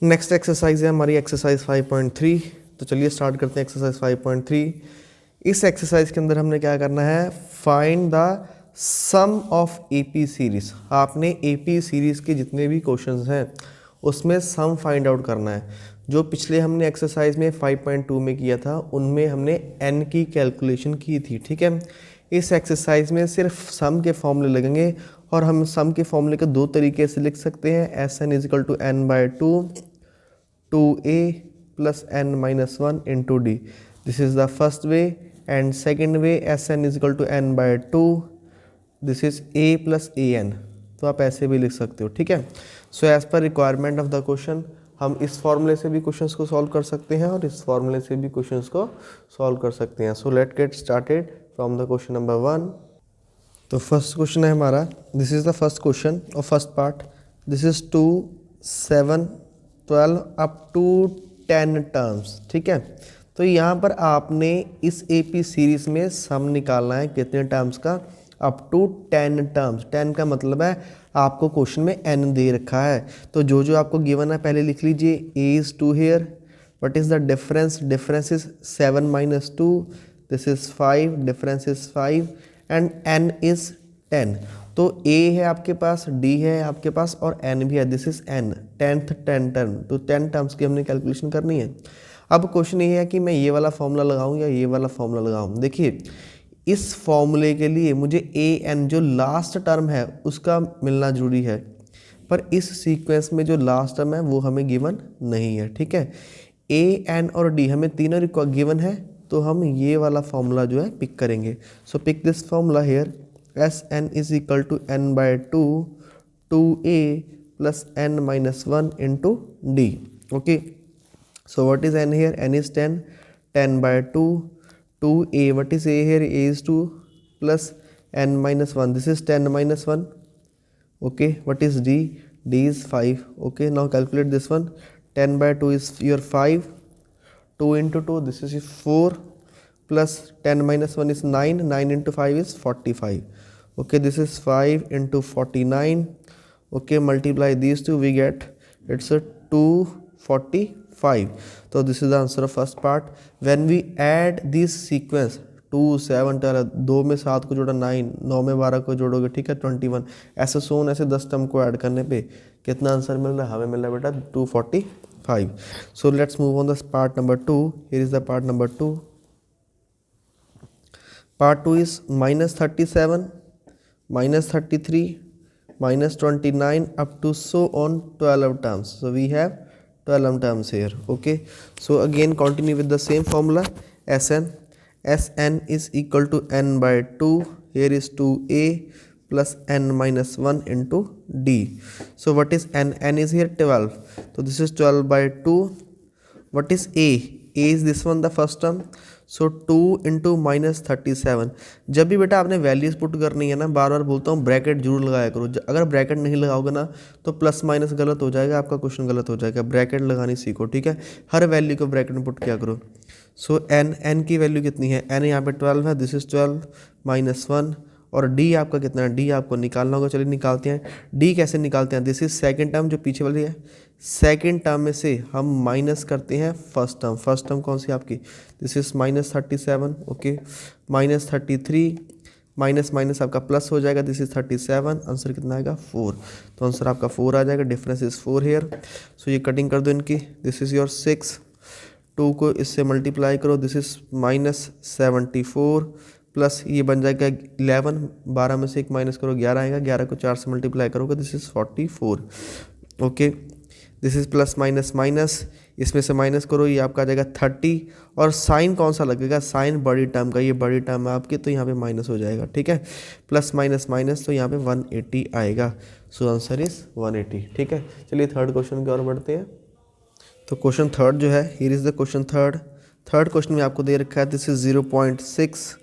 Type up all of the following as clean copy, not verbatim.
Next exercise है हमारी exercise 5.3। तो चलिए स्टार्ट करते हैं एक्सरसाइज 5.3। इस एक्सरसाइज के अंदर हमने क्या करना है, find the sum of AP series. आपने एपी सीरीज के जितने भी क्वेश्चंस हैं उसमें सम फाइंड आउट करना है। जो पिछले हमने एक्सरसाइज में 5.2 में किया था उनमें हमने एन की कैलकुलेशन की थी, ठीक है। इस एक्सरसाइज में सिर्फ सम के फॉर्मूले लगेंगे और हम सम के फॉर्मूले को दो तरीके से लिख सकते हैं, S N is equal to N by two 2a plus n minus 1 into d. This is the first way, and second way Sn is equal to n by 2. This is a plus an. तो आप ऐसे भी लिख सकते हो, ठीक है। So as per requirement of the question हम इस फॉर्मूले से भी क्वेश्चंस को सॉल्व कर सकते हैं और इस फॉर्मूले से भी क्वेश्चंस को सॉल्व कर सकते हैं। So let get started from the question number 1। तो फर्स्ट क्वेश्चन है हमारा, this is the first question और first part. This is 2, 7, 12 up to 10 terms, ठीक है। तो यहाँ पर आपने इस एपी सीरीज में सम निकालना है कितने टर्म्स का, अप टू 10 टर्म्स। 10 का मतलब है आपको क्वेश्चन में n दे रखा है, तो जो जो आपको गिवन है पहले लिख लीजिए। a is 2 here, what is the difference, difference is 7 minus 2, this is 5, difference is 5 and n is 10। तो a है आपके पास, d है आपके पास और n भी है, this is n, 10th 10 term. तो 10 टर्म्स की हमने कैलकुलेशन करनी है। अब क्वेश्चन ये है कि मैं ये वाला फॉर्मूला लगाऊं या ये वाला फॉर्मूला लगाऊं। देखिए इस फॉर्मूले के लिए मुझे a n जो लास्ट टर्म है उसका मिलना जरूरी है, पर इस सीक्वेंस में जो लास्ट टर्म है वो हमें गिवन नहीं है, ठीक है। a n और d हमें तीनों गिवन है, तो हम ये वाला फॉर्मूला जो है पिक करेंगे। So pick this formula here, S N is equal to N by 2, 2a plus n minus 1 into D. Okay, so what is n here, n is 10, 10 by 2, 2a, what is a here, a is 2 plus n minus 1, this is 10 minus 1। Okay, what is d, d is 5. Okay, now calculate this one. 10 by 2 is your 5, 2 into 2, this is 4 plus 10 minus 1 is 9, 9 into 5 is 45. Okay, this is 5 into 49. Okay, multiply these two, we get it's a 245. So this is the answer of first part. When we add this sequence 2, 7, 12, 2 में 7 को जोड़ा 9, 9 में 12 को जोड़ोगे, ठीक है 21, ऐसे सोन ऐसे 10 term को ऐड करने पे कितना आंसर मिल रहा है, हमें मिल रहा है बेटा 245. So let's move on the part number 2. Here is the part number 2. Part 2 is minus 37, minus 33, minus 29 up to so on 12 terms. So we have 12 terms here. Okay, so again continue with the same formula. Sn is equal to n by 2. Here is 2a plus n minus 1 into d. So what is n? N is here 12. So this is 12 by 2. What is a? A is this one, the first term. So 2 into minus 37। जब भी बेटा आपने values put करनी है ना, बार बार बोलता हूँ bracket जरूर लगाया करो। अगर ब्रैकेट नहीं लगाओगे ना तो प्लस माइनस गलत हो जाएगा, आपका क्वेश्चन गलत हो जाएगा। ब्रैकेट लगानी सीखो, ठीक है। हर वैल्यू को ब्रैकेट में पुट किया करो। सो एन की वैल्यू कितनी है, एन यहाँ पे 12 है, दिस इज 12 माइनस 1। और डी आपका कितना है, डी आपको निकालना होगा। चलिए निकालते हैं। डी कैसे निकालते हैं, दिस इज सेकंड टर्म जो पीछे वाली है, सेकंड टर्म में से हम माइनस करते हैं फर्स्ट टर्म। फर्स्ट टर्म कौन सी आपकी, this is minus 37। Okay, minus 33, minus minus आपका प्लस हो जाएगा, दिस इज 37। आंसर कितना आएगा 4। तो आंसर आपका 4 आ जाएगा, डिफरेंस इज 4 हेयर। सो ये कटिंग कर दो इनकी, दिस इज योर 6, 2 को इससे मल्टीप्लाई करो, दिस इज माइनस 74 प्लस ये बन जाएगा 11, 12 में से 1 माइनस करो 11 आएगा, 11 को 4 से मल्टीप्लाई करोगे, this is 44। Okay, this is plus minus minus, इसमें से माइनस करो, ये आपका आ जाएगा 30। और साइन कौन सा लगेगा, साइन बड़ी टर्म का, ये बड़ी टर्म है आपकी, तो यहाँ पे माइनस हो जाएगा, ठीक है। प्लस माइनस माइनस, तो यहाँ पे 180 आएगा। सो आंसर इज 180, ठीक है। चलिए थर्ड क्वेश्चन की ओर बढ़ते हैं। तो क्वेश्चन थर्ड जो है, here is the question third question में आपको दे रखा है, this is 0.6,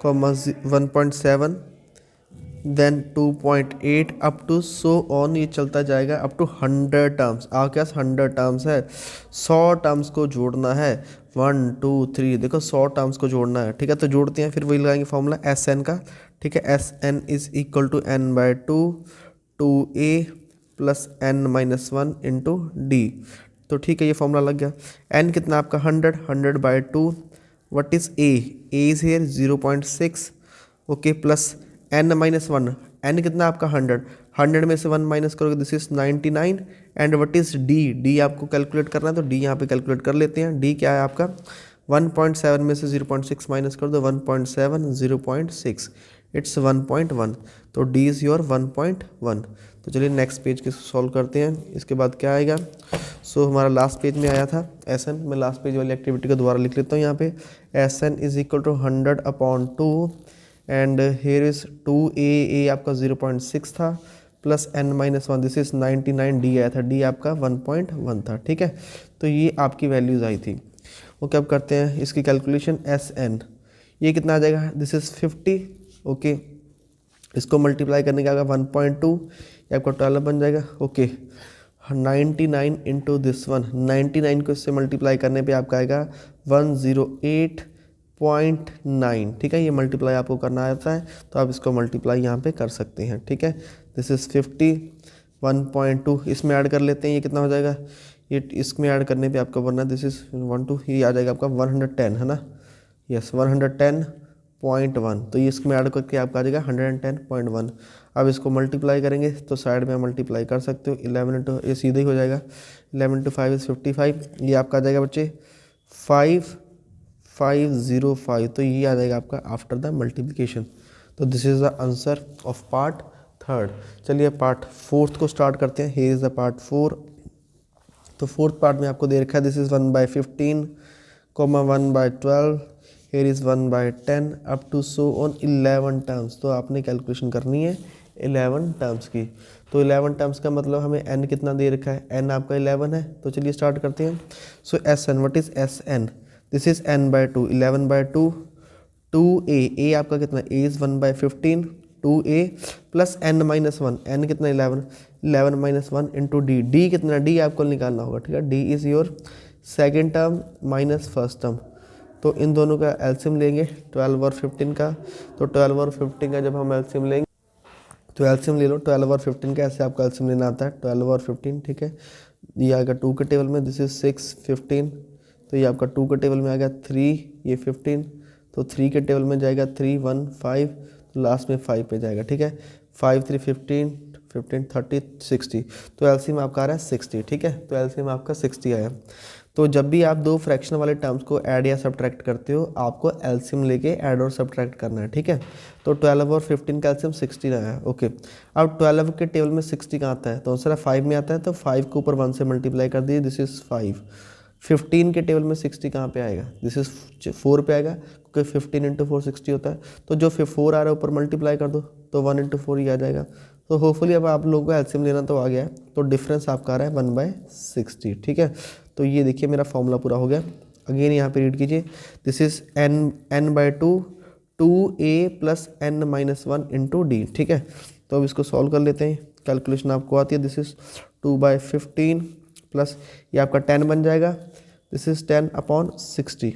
1.7, then 2.8 up to so on, ये चलता जाएगा अप टू 100 टर्म्स। आपके पास 100 टर्म्स है, 100 टर्म्स को जोड़ना है, 1 2 3, देखो 100 टर्म्स को जोड़ना है, ठीक है। तो जोड़ते हैं, फिर वही लगाएंगे फॉर्मूला एस एन का, ठीक है। S N is equal to N by 2, 2a plus n minus 1 into D. तो ठीक है, ये फॉर्मूला लग गया। n कितना आपका 100/2 what is a is hair 0.6 okay plus n-1 n कितना आपका 100 में से 1 माइनस करोगे this is 99 and what is d आपको कैलकुलेट करना है तो d यहाँ पे कैलकुलेट कर लेते हैं। d क्या है आपका 1.7 में से 0.6 माइनस कर दो 1.7 0.6 इट्स 1.1 तो d इज़ योर 1.1। तो चलिए नेक्स्ट पेज के सॉल्व करते हैं। इसके बाद क्या आएगा, सो हमारा लास्ट पेज में आया था Sn, मैं लास्ट पेज वाली एक्टिविटी को दोबारा लिख लेता हूँ यहाँ पे। Sn is equal to 100/2 and here is 2a आपका 0.6 था plus n-1 this is 99 d आया था, d आपका 1.1 था। ठीक है, तो ये आपकी वैल्यूज़ आई थी। ओके अब करते हैं इसकी कैलकुलेशन। Sn ये कितना आ जाएगा, दिस इज 50 ओके इसको मल्टीप्लाई करने का आएगा 1.2 ये आपका 12 बन जाएगा। ओके 99 इंटू दिस वन 99 को इससे मल्टीप्लाई करने पे आपका आएगा 108.9। ठीक है, ये मल्टीप्लाई आपको करना आता है तो आप इसको मल्टीप्लाई यहाँ पे कर सकते हैं। ठीक है, दिस इज़ 50 1.2 इसमें ऐड कर लेते हैं, ये कितना हो जाएगा, ये इसमें ऐड करने पे आपका बनना दिस इज़ 1 2 ये आ जाएगा आपका 110 है ना, यस 110.1 तो ये इसमें ऐड करके आपका आ जाएगा 110.1। अब इसको मल्टीप्लाई करेंगे तो साइड में मल्टीप्लाई कर सकते हो 11 इंटू ये सीधे ही हो जाएगा 11 इंटू 5 इज़ 55 ये आपका आ जाएगा बच्चे 5505 तो ये आ जाएगा आपका आफ्टर द मल्टीप्लिकेशन। तो this is the answer of part third. चलिए पार्ट फोर्थ को स्टार्ट करते हैं। Here is the part 4। तो फोर्थ पार्ट में आपको दे रखा है this is 1/15 1/12 here is 1/10 up to so on 11 terms. तो आपने कैलकुलेशन करनी है 11 टर्म्स की। तो 11 टर्म्स का मतलब हमें n कितना दे रखा है, n आपका 11 है। तो चलिए स्टार्ट करते हैं। सो Sn what is Sn, this is n/2 11/2 2a a आपका कितना a is 1/15 2a plus n-1 n कितना 11 इंटू d कितना d आपको निकालना होगा। ठीक है, d is your second term minus first term. तो इन दोनों का एलसीएम लेंगे 12 और 15 का। तो 12 और 15 का जब हम एलसीएम लेंगे तो एलसीएम ले लो 12 और 15 का, ऐसे आपका एलसीएम लेना आता है 12 और 15। ठीक है, ये आएगा 2 के टेबल में दिस इज 6 15 तो ये आपका 2 के टेबल में आएगा 3 ये 15 तो 3 के टेबल में जाएगा 3 1 5 तो लास्ट में 5 पे जाएगा। ठीक है, 5 3 15 15 30 60 तो एलसीएम आपका आ रहा है 60। ठीक है, तो एलसीएम आपका 60 आया। तो जब भी आप दो फ्रैक्शन वाले टर्म्स को ऐड या सब्ट्रैक्ट करते हो आपको एलसीएम लेके ऐड और सब्ट्रैक्ट करना है। ठीक है, तो 12 और 15 का एलसीएम 60 आया है। ओके, अब 12 के टेबल में 60 कहाँ आता है, तो आंसर 5 में आता है। तो 5 के ऊपर 1 से मल्टीप्लाई कर दिए दिस इज 5। 15 के टेबल में 60 कहाँ पे आएगा, दिस इज 4 पे आएगा क्योंकि 15 इंटू 4 60 होता है। तो जो 4 आ रहा है ऊपर मल्टीप्लाई कर दो तो 1 इंटू 4 ही आ जाएगा। तो होपफुली अब आप लोगों को एलसीएम लेना तो आ गया है। तो डिफरेंस आपका आ रहा है 1/60। ठीक है, तो ये देखिए मेरा फॉर्मूला पूरा हो गया। अगेन यहाँ पे रीड कीजिए this is n/2 2a plus n-1 into D. ठीक है, तो अब इसको सॉल्व कर लेते हैं। कैलकुलेशन आपको आती है दिस इज 2/15 प्लस ये आपका 10 बन जाएगा दिस इज 10/60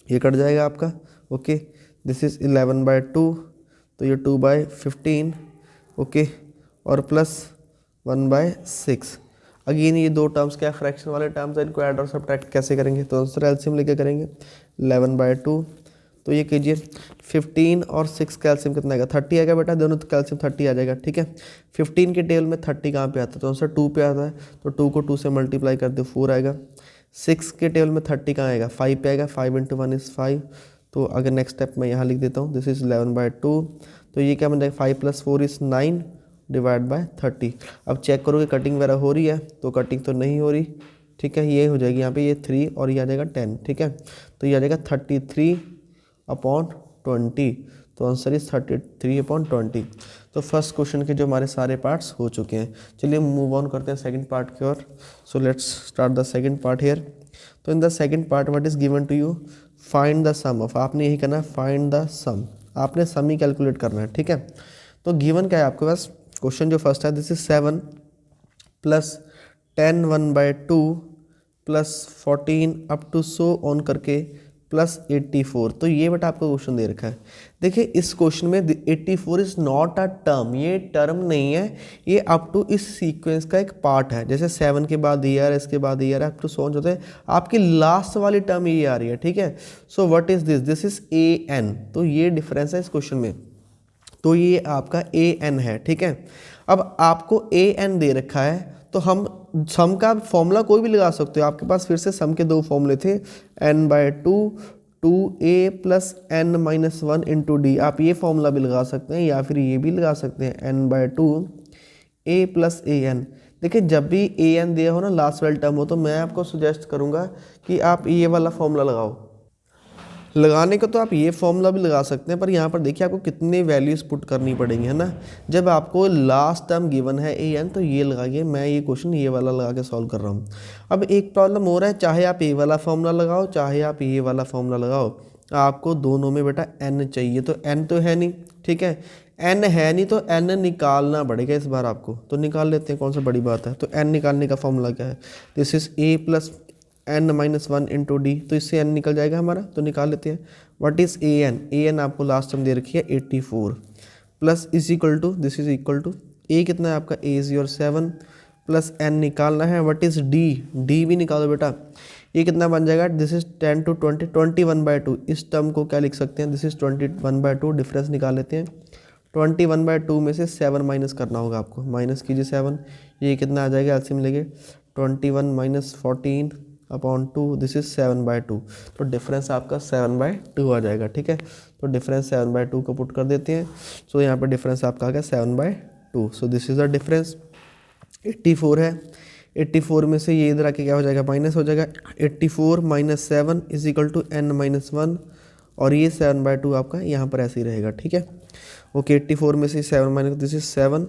ये कट जाएगा आपका। ओके, दिस इज 11/2 तो ये 2/15 ओके और प्लस 1/6। अगेन ये दो टर्म्स क्या फ्रैक्शन वाले टर्म्स हैं, इनको ऐड और सब्ट्रैक्ट कैसे करेंगे, तो आंसर एलसीएम लेके करेंगे 11/2 तो ये कीजिए 15 और 6 का एलसीएम कितना आएगा 30 आएगा बेटा, दोनों का एलसीएम 30 आ जाएगा। ठीक है, 15 के टेबल में 30 कहाँ पे आता है, तो आंसर 2 पे आता है। तो 2 को 2 से मल्टीप्लाई कर दो 4 आएगा। 6 के टेबल में 30 कहाँ आएगा 5 पे आएगा, 5 इंटू 1 इज़ 5। तो अगर नेक्स्ट स्टेप मैं यहाँ लिख देता हूँ दिस इज़ 11/2 तो ये क्या बन जाएगा 5 + 4 इज़ 9 डिवाइड बाय 30। अब चेक करोगे कटिंग वगैरह हो रही है, तो कटिंग तो नहीं हो रही। ठीक है, ये हो जाएगी यहाँ पे ये 3 और ये आ जाएगा 10। ठीक है, तो ये आ जाएगा 33/20 तो आंसर इज 33/20। तो फर्स्ट क्वेश्चन के जो हमारे सारे पार्ट्स हो चुके हैं। चलिए मूव ऑन करते हैं सेकंड पार्ट की ओर। So let's start the second part here. तो in the second part what is given to you, find the sum of, आपने यही करना है फाइंड द सम, आपने सम ही कैलकुलेट करना है। ठीक है, तो गिवन क्या है आपके पास, क्वेश्चन जो फर्स्ट है this is 7 plus 10 1/2 plus 14 up to so on करके प्लस 84। तो ये बेटा आपको क्वेश्चन दे रखा है। देखिए इस क्वेश्चन में 84 इज नॉट अ टर्म, ये टर्म नहीं है, ये अप टू इस सीक्वेंस का एक पार्ट है। जैसे 7 के बाद ईयर, इसके बाद ईयर, अप टू सोन होते हैं, आपकी लास्ट वाली टर्म ये आ रही है, ठीक है। So what is this, this is A N. तो ये डिफरेंस है इस क्वेश्चन में, तो ये आपका ए एन है, ठीक है। अब आपको ए एन दे रखा है, तो हम सम का फॉर्मूला कोई भी लगा सकते हो। आपके पास फिर से सम के दो फॉर्मूले थे, n/2 2a plus n minus 1 into D. आप ये फॉर्मूला भी लगा सकते हैं या फिर ये भी लगा सकते हैं, n/2 a plus A N. देखिए जब भी ए एन दिया हो ना, लास्ट वाला टर्म हो, तो मैं आपको सजेस्ट करूंगा कि आप ये वाला फॉर्मूला लगाओ। लगाने को तो आप ये फॉर्मूला भी लगा सकते हैं, पर यहाँ पर देखिए आपको कितने वैल्यूज़ पुट करनी पड़ेंगी, है ना। जब आपको लास्ट टर्म गिवन है ए एन, तो ये लगाइए। मैं ये क्वेश्चन ये वाला लगा के सॉल्व कर रहा हूँ। अब एक प्रॉब्लम हो रहा है, चाहे आप ये वाला फॉर्मूला लगाओ, चाहे आप ये वाला फॉर्मूला लगाओ, आपको दोनों में बेटा एन चाहिए। तो एन तो है नहीं, ठीक है, एन है नहीं, तो एन निकालना पड़ेगा इस बार आपको। तो निकाल लेते हैं, कौन सा बड़ी बात है। तो एन निकालने का फॉर्मूला क्या है, this is A plus n minus 1 into D. तो इससे n निकल जाएगा हमारा, तो निकाल लेते हैं। What is A N, A N आपको लास्ट टाइम दे रखी है 84 plus is equal to, this is equal to A कितना है आपका, A is your 7 plus n निकालना है। व्हाट इज डी, डी भी निकालो बेटा। ये कितना बन जाएगा, दिस इज 10 to 20 21/2। इस टर्म को क्या लिख सकते हैं, दिस इज 21/2। डिफरेंस निकाल लेते हैं। 21/2 में से 7 माइनस करना होगा आपको, माइनस कीजिए 7। ये कितना आ जाएगा, एलसीएम लेंगे 21 माइनस 14 अपॉन 2, दिस इज 7/2। तो डिफरेंस आपका 7/2 आ जाएगा, ठीक है। तो डिफरेंस 7/2 को पुट कर देते हैं। सो यहाँ पर डिफरेंस आपका आ गया 7/2। सो दिस इज द डिफरेंस। 84 है, 84 में से ये इधर आके क्या हो जाएगा, माइनस हो जाएगा। 84 minus 7 is equal to n minus 1, और ये 7/2 आपका यहाँ पर ऐसे ही रहेगा, ठीक है। ओके 84 में से 7 माइनस, दिस इज 7,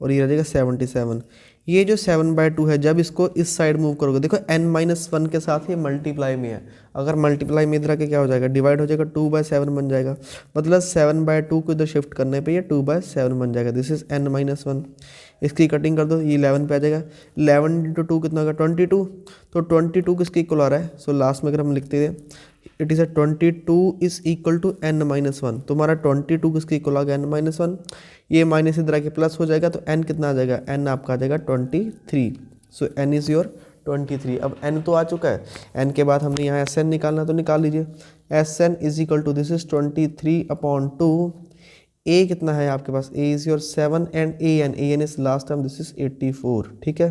और ये रह जाएगा 77। ये जो 7/2 है, जब इसको इस साइड मूव करोगे, देखो n माइनस 1 के साथ ये मल्टीप्लाई में है। अगर मल्टीप्लाई में इधर आके क्या हो जाएगा, डिवाइड हो जाएगा, 2/7 बन जाएगा। मतलब 7/2 को इधर शिफ्ट करने पे ये 2/7 बन जाएगा। This is n minus 1। इसकी कटिंग कर दो, ये 11 पे आ जाएगा। 11 इंटू 2 कितना होगा, 22। तो 22 किसके इक्वल आ रहा है, सो लास्ट में अगर हम लिखते हैं, it is 22 is equal to n minus 1। तुम्हारा 22 किसके इक्वल आ गया, n माइनस 1। ये माइनस इधर आके प्लस हो जाएगा, तो n कितना आ जाएगा, n आपका आ जाएगा 23। सो n इज़ योर 23। अब n तो आ चुका है, n के बाद हमने यहाँ Sn निकालना, तो निकाल लीजिए। Sn is equal to, this is 23/2। a कितना है आपके पास, a is your 7 and a n is last time, this is 84, ठीक है।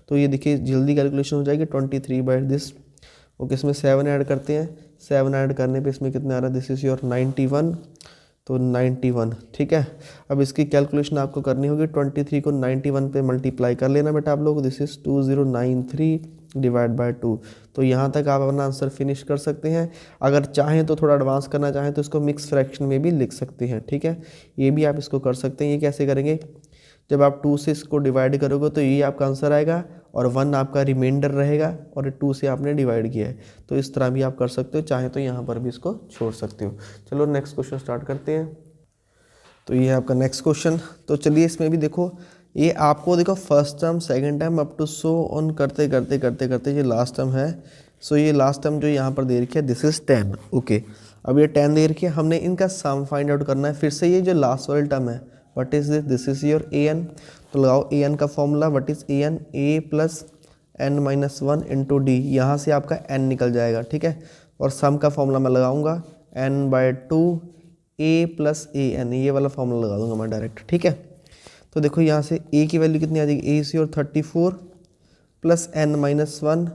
तो ये देखिए जल्दी कैलकुलेशन हो जाएगी, 23/दिस। ओके इसमें 7 ऐड करते हैं, 7 ऐड करने पे इसमें कितना आ रहा है, दिस इज़ योर 91। तो 91, ठीक है। अब इसकी कैलकुलेशन आपको करनी होगी, 23 को 91 पे मल्टीप्लाई कर लेना बेटा आप लोग। This is 2093 divide by 2। तो यहाँ तक आप अपना आंसर फिनिश कर सकते हैं। अगर चाहें तो थोड़ा एडवांस करना चाहें तो इसको मिक्स फ्रैक्शन में भी लिख सकते हैं, ठीक है। ये भी आप इसको कर सकते हैं। ये कैसे करेंगे, जब आप 2 से इसको डिवाइड करोगे तो ये आपका आंसर आएगा, और 1 आपका रिमाइंडर रहेगा, और 2 से आपने डिवाइड किया है। तो इस तरह भी आप कर सकते हो, चाहे तो यहाँ पर भी इसको छोड़ सकते हो। चलो नेक्स्ट क्वेश्चन स्टार्ट करते हैं। तो ये है आपका नेक्स्ट क्वेश्चन। तो चलिए इसमें भी देखो, ये आपको देखो first term second term up to so on करते करते करते करते ये लास्ट टर्म है। सो ये लास्ट टर्म जो यहाँ पर दे रखी है, दिस इज 10। ओके अब ये 10 दे रखी है, हमने इनका सम फाइंड आउट करना है। फिर से ये जो लास्ट वाली टर्म है, what is this, this is your A N. तो लगाओ ए एन का formula, what is A N, A plus n minus 1 into D. यहाँ से आपका n निकल जाएगा, ठीक है। और सम का फॉर्मूला मैं लगाऊंगा n/2 a plus A N, ये वाला फॉर्मूला लगा दूंगा मैं डायरेक्ट, ठीक है। तो देखो यहाँ से a की वैल्यू कितनी आ जाएगी, a is your 34 plus n minus 1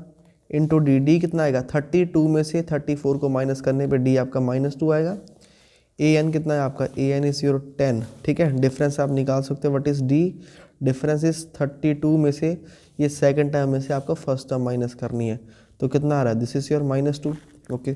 into D. D कितना आएगा, 32 में से 34 को माइनस करने पे d आपका -2 आएगा। ए एन कितना है आपका, ए एन इज योर 10, ठीक है। डिफरेंस आप निकाल सकते हो, what is D, difference is 32 में से ये सेकंड टर्म में से आपको फर्स्ट टर्म माइनस करनी है। तो कितना आ रहा है, दिस इज योर -2। ओके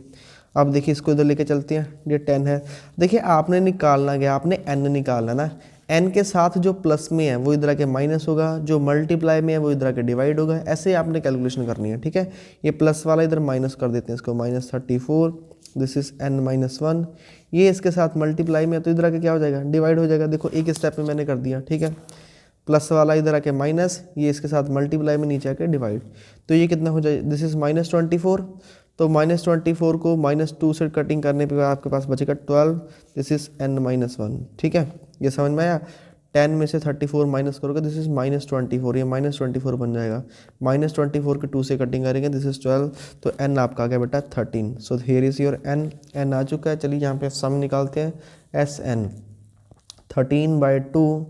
अब देखिए इसको इधर लेके चलते हैं, ये 10 है। देखिए आपने निकालना क्या, आपने n निकालना ना। n के साथ जो प्लस में है वो इधर आके माइनस होगा, जो मल्टीप्लाई में है वो इधर आके डिवाइड होगा। ऐसे आपने कैलकुलेशन करनी है, ठीक है। ये प्लस वाला इधर माइनस कर देते हैं, इसको -34, दिस इज n माइनस 1। ये इसके साथ मल्टीप्लाई में है तो इधर आके क्या हो जाएगा, डिवाइड हो जाएगा। देखो एक स्टेप में मैंने कर दिया, ठीक है। प्लस वाला इधर आके माइनस, ये इसके साथ मल्टीप्लाई में नीचे आके डिवाइड। तो ये कितना हो जाए, दिस इज -24। तो -24 को -2 से कटिंग करने पे आपके पास बचेगा 12, दिस इज n-1, ठीक है। ये समझ में आया। 10 में से 34 माइनस करोगे, दिस इज -24, ये -24 बन जाएगा। -24 के 2 से कटिंग करेंगे, दिस इज 12, तो n आपका आ गया बेटा 13। So here is your n आ चुका है। चलिए यहाँ पे सम निकालते हैं, Sn 13/2,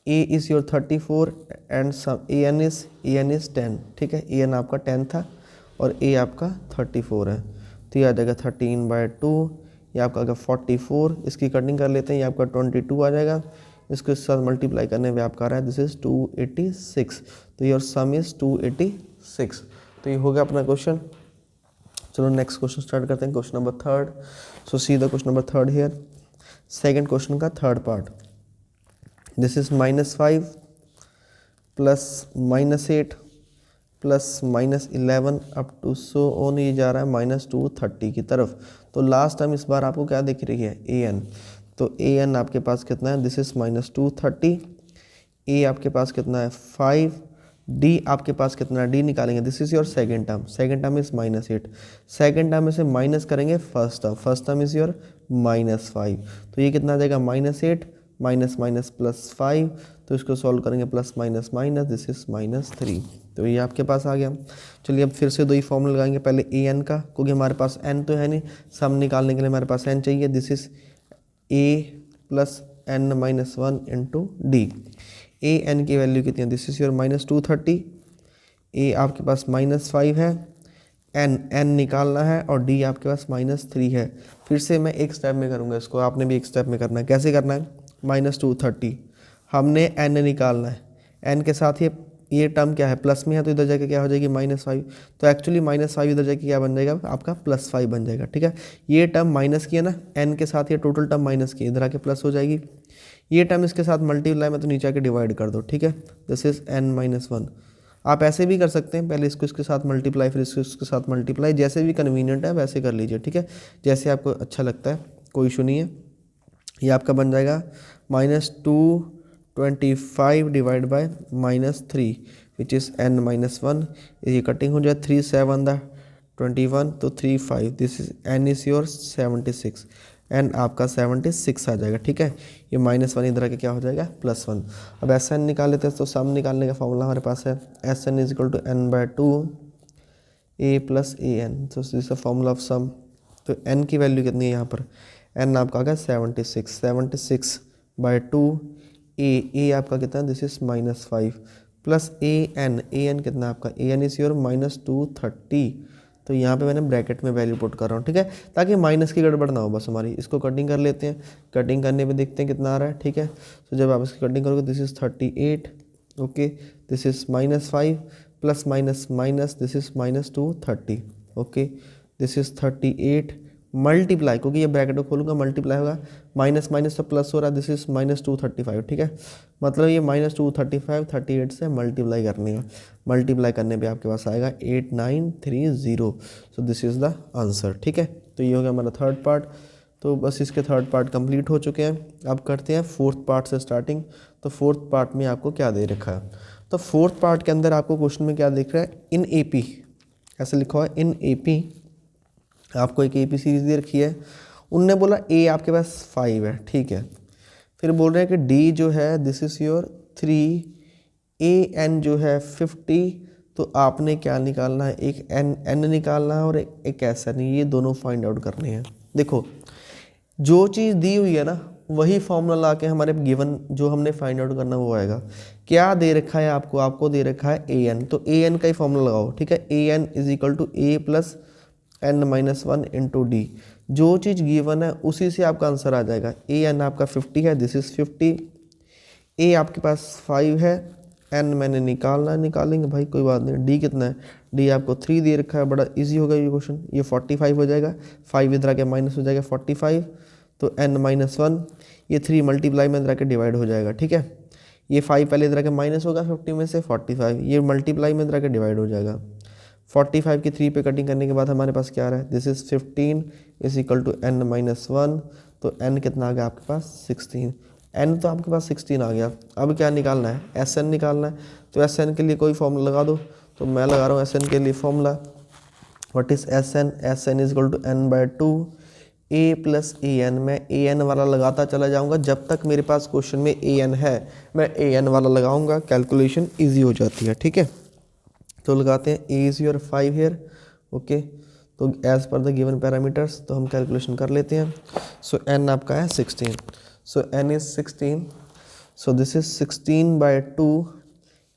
a is your 34 and sum an is 10, ठीक है। an आपका 10 था और a आपका 34 है, तो ये आ जाएगा 13/2, ये आपका आ गया 44। इसकी कटिंग कर लेते हैं, ये आपका 22 आ जाएगा। इसके साथ मल्टीप्लाई करने में आपका आ रहा है दिस इज 286, तो योर सम इज 286। तो ये हो गया अपना क्वेश्चन। चलो नेक्स्ट क्वेश्चन स्टार्ट करते हैं, question number 3rd। So see the question number 3rd here. Second question का 3rd part, this is -5 plus -8 plus -11 up to so on, ये जा रहा है -230 की तरफ। तो लास्ट टाइम इस बार आपको क्या दिख रही है, an, तो an आपके पास कितना है, दिस इज -230, a आपके पास कितना है 5, d आपके पास कितना है, d निकालेंगे, this is your second term is -8, second term में से माइनस करेंगे फर्स्ट टर्म इज योर -5, तो ये कितना आ जाएगा -8 माइनस माइनस +5, तो इसको सॉल्व करेंगे plus minus minus, this is -3, तो ये आपके पास आ गया। चलिए अब फिर से दो ही फॉर्मूला लगाएंगे, पहले an का, क्योंकि हमारे पास n तो है नहीं, सम निकालने के लिए हमारे पास n चाहिए, this is a plus n-1 into D. A N की वैल्यू कितनी है, दिस इज योर -230, ए आपके पास -5 है, एन निकालना है और डी आपके पास -3 है। फिर से मैं एक स्टेप में करूँगा इसको, आपने भी एक स्टेप में करना है। कैसे करना है, -230 हमने एन निकालना है, एन के साथ ये टर्म क्या है, प्लस में है, तो इधर जाके क्या हो जाएगी -5, तो एक्चुअली -5 इधर जाके क्या बन जाएगा, आपका +5 बन जाएगा, ठीक है। ये टर्म माइनस किया ना, एन के साथ ये टोटल टर्म माइनस किया, इधर आके प्लस हो जाएगी। ये टर्म इसके साथ मल्टीप्लाई में, तो नीचे आके डिवाइड कर दो, ठीक है। This is n-1। आप ऐसे भी कर सकते हैं, पहले इसको इसके साथ मल्टीप्लाई, फिर इसको इसके साथ मल्टीप्लाई, जैसे भी कन्वीनियंट है वैसे कर लीजिए, ठीक है, जैसे आपको अच्छा लगता है, कोई इशू नहीं है। ये आपका बन जाएगा -225 divide by -3 which is n-1, ये कटिंग हो जाए, 3 7 21, तो 3 5, this is n is your 76, n आपका 76 आ जाएगा, ठीक है। ये -1 इधर आके क्या हो जाएगा +1। अब Sn निकाल लेते हैं, तो सम निकालने का फॉर्मूला हमारे पास है, Sn is equal to n/2 a plus an, तो this uh formula of sum. तो n की वैल्यू कितनी है यहाँ पर, n आपका आ गया 76/2, a आपका कितना है, दिस इज -5 प्लस an कितना है आपका, an इज योर -230, तो यहाँ पे मैंने ब्रैकेट में वैल्यू पुट कर रहा हूँ, ठीक है, ताकि माइनस की गड़बड़ ना हो बस हमारी। इसको कटिंग कर लेते हैं, कटिंग करने पे देखते हैं कितना आ रहा है, ठीक है। तो जब आप इसकी कटिंग करोगे, this is 38, okay, this is -5 plus minus minus, this is -230, okay, this is 38 multiply, क्योंकि ये ब्रैकेट को खोलूंगा मल्टीप्लाई होगा, माइनस माइनस तो प्लस हो रहा है, दिस इज -235, ठीक है। मतलब ये -235 38 से मल्टीप्लाई करनी है, मल्टीप्लाई करने पे आपके पास आएगा 8930, so this is the answer, ठीक है। तो ये हो गया हमारा 3rd पार्ट। तो बस इसके 3rd पार्ट कंप्लीट हो चुके हैं। अब करते हैं 4th पार्ट से स्टार्टिंग। तो 4th पार्ट में आपको क्या दे रखा है, तो 4th पार्ट के अंदर आपको क्वेश्चन में क्या दिख रहा है, इन AP, ऐसे लिखा हुआ है इन AP, आपको एक AP सीरीज दे रखी है। उनने बोला A आपके पास 5 है, ठीक है, फिर बोल रहे हैं कि D जो है दिस इज़ योर 3, AN जो है 50, तो आपने क्या निकालना है, एक N निकालना है और एक SN, ये दोनों फाइंड आउट करने हैं। देखो जो चीज़ दी हुई है ना, वही फॉर्मूला ला के हमारे गिवन जो हमने फाइंड आउट करना वो आएगा। क्या दे रखा है आपको दे रखा है AN, तो AN का ही फॉर्मूला लगाओ, ठीक है। AN is equal to A plus n-1 into D. जो चीज़ गिवन है उसी से आपका आंसर आ जाएगा। AN आपका 50 है, दिस इज़ 50, A आपके पास 5 है, N मैंने निकालेंगे भाई, कोई बात नहीं। D कितना है, D आपको 3 दे रखा है, बड़ा इजी होगा ये क्वेश्चन। ये 45 हो जाएगा, 5 इधर आके माइनस हो जाएगा 45, तो n-1, ये 3 मल्टीप्लाई में इधर आके डिवाइड हो जाएगा, ठीक है। ये 5 पहले इधर आके माइनस होगा 50 में से 45, ये मल्टीप्लाई में इधर आके डिवाइड हो जाएगा। 45 की 3 पे कटिंग करने के बाद हमारे पास क्या आ रहा है, this is 15 is equal to n-1, तो n कितना आ गया आपके पास 16, n तो आपके पास 16 आ गया। अब क्या निकालना है, Sn निकालना है। तो Sn के लिए कोई फॉर्मूला लगा दो, तो मैं लगा रहा हूँ Sn के लिए formula, what is S N? S N is equal to N by two A plus A N. मैं ए एन वाला लगाता चला जाऊंगा, जब तक मेरे पास क्वेश्चन में ए एन है मैं ए एन वाला लगाऊंगा, कैलकुलेशन ईजी हो जाती है। ठीक है, तो लगाते हैं A is your 5 here. Okay, तो as per the given parameters तो हम कैलकुलेशन कर लेते हैं। सो एन आपका है 16, so N is 16, so this is 16 by 2।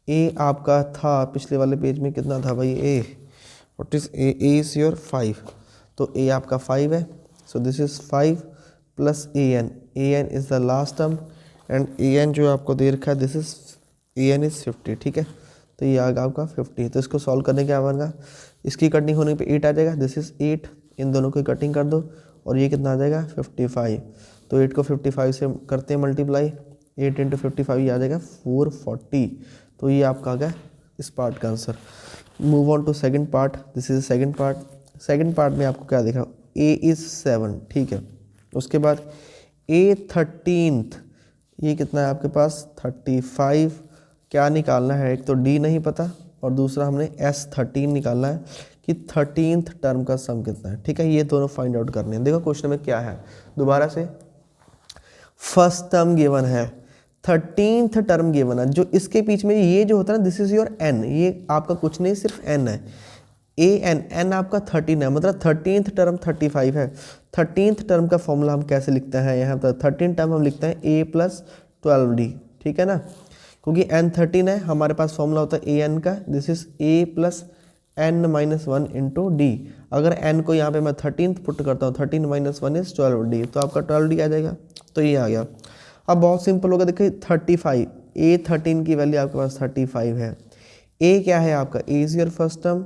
A आपका था पिछले वाले पेज में कितना था भाई? A, what is A? A is your 5, तो ए आपका 5 है। So this is 5 plus A N. A N is the last term and A N जो आपको दे रखा है this is A N is 50। ठीक है, तो ये आ गया आपका 50। तो इसको सॉल्व करने क्या बनेगा? इसकी कटिंग होने पे 8 आ जाएगा, दिस इज 8, इन दोनों की कटिंग कर दो और ये कितना आ जाएगा? 55। तो 8 को 55 से करते हैं मल्टीप्लाई, 8 इंटू 55 ये आ जाएगा 440। तो ये आपका आ गया इस पार्ट का answer. Move on to second part, this is second part. Second part में आपको क्या दिखा? A is 7। ठीक है, उसके बाद ए 13th, ये कितना है आपके पास? 35। क्या निकालना है? एक तो डी नहीं पता और दूसरा हमने S13 निकालना है कि 13th टर्म का सम कितना है। ठीक है, ये दोनों फाइंड आउट करने हैं। देखो क्वेश्चन में क्या है, दोबारा से फर्स्ट टर्म गिवन है, 13th टर्म गिवन है, जो इसके बीच में ये जो होता है ना दिस इज योर एन, ये आपका कुछ नहीं सिर्फ एन है। ए एन, एन आपका 13 है, मतलब 13th टर्म 35 है। 13th टर्म का फॉर्मूला हम कैसे लिखते हैं? यहाँ पर 13 टर्म हम लिखते हैं ए प्लस 12d। ठीक है ना, क्योंकि n 13 है, हमारे पास फॉर्मूला होता है ए एन का, this is A plus N minus 1 into D. अगर n को यहाँ पे मैं 13th पुट करता हूँ, 13 माइनस 1 इज 12d, तो आपका 12d आ जाएगा। तो ये आ गया। अब बहुत सिंपल होगा, देखिए 35, ए 13 की वैल्यू आपके पास 35 है। ए क्या है आपका? A is your first term,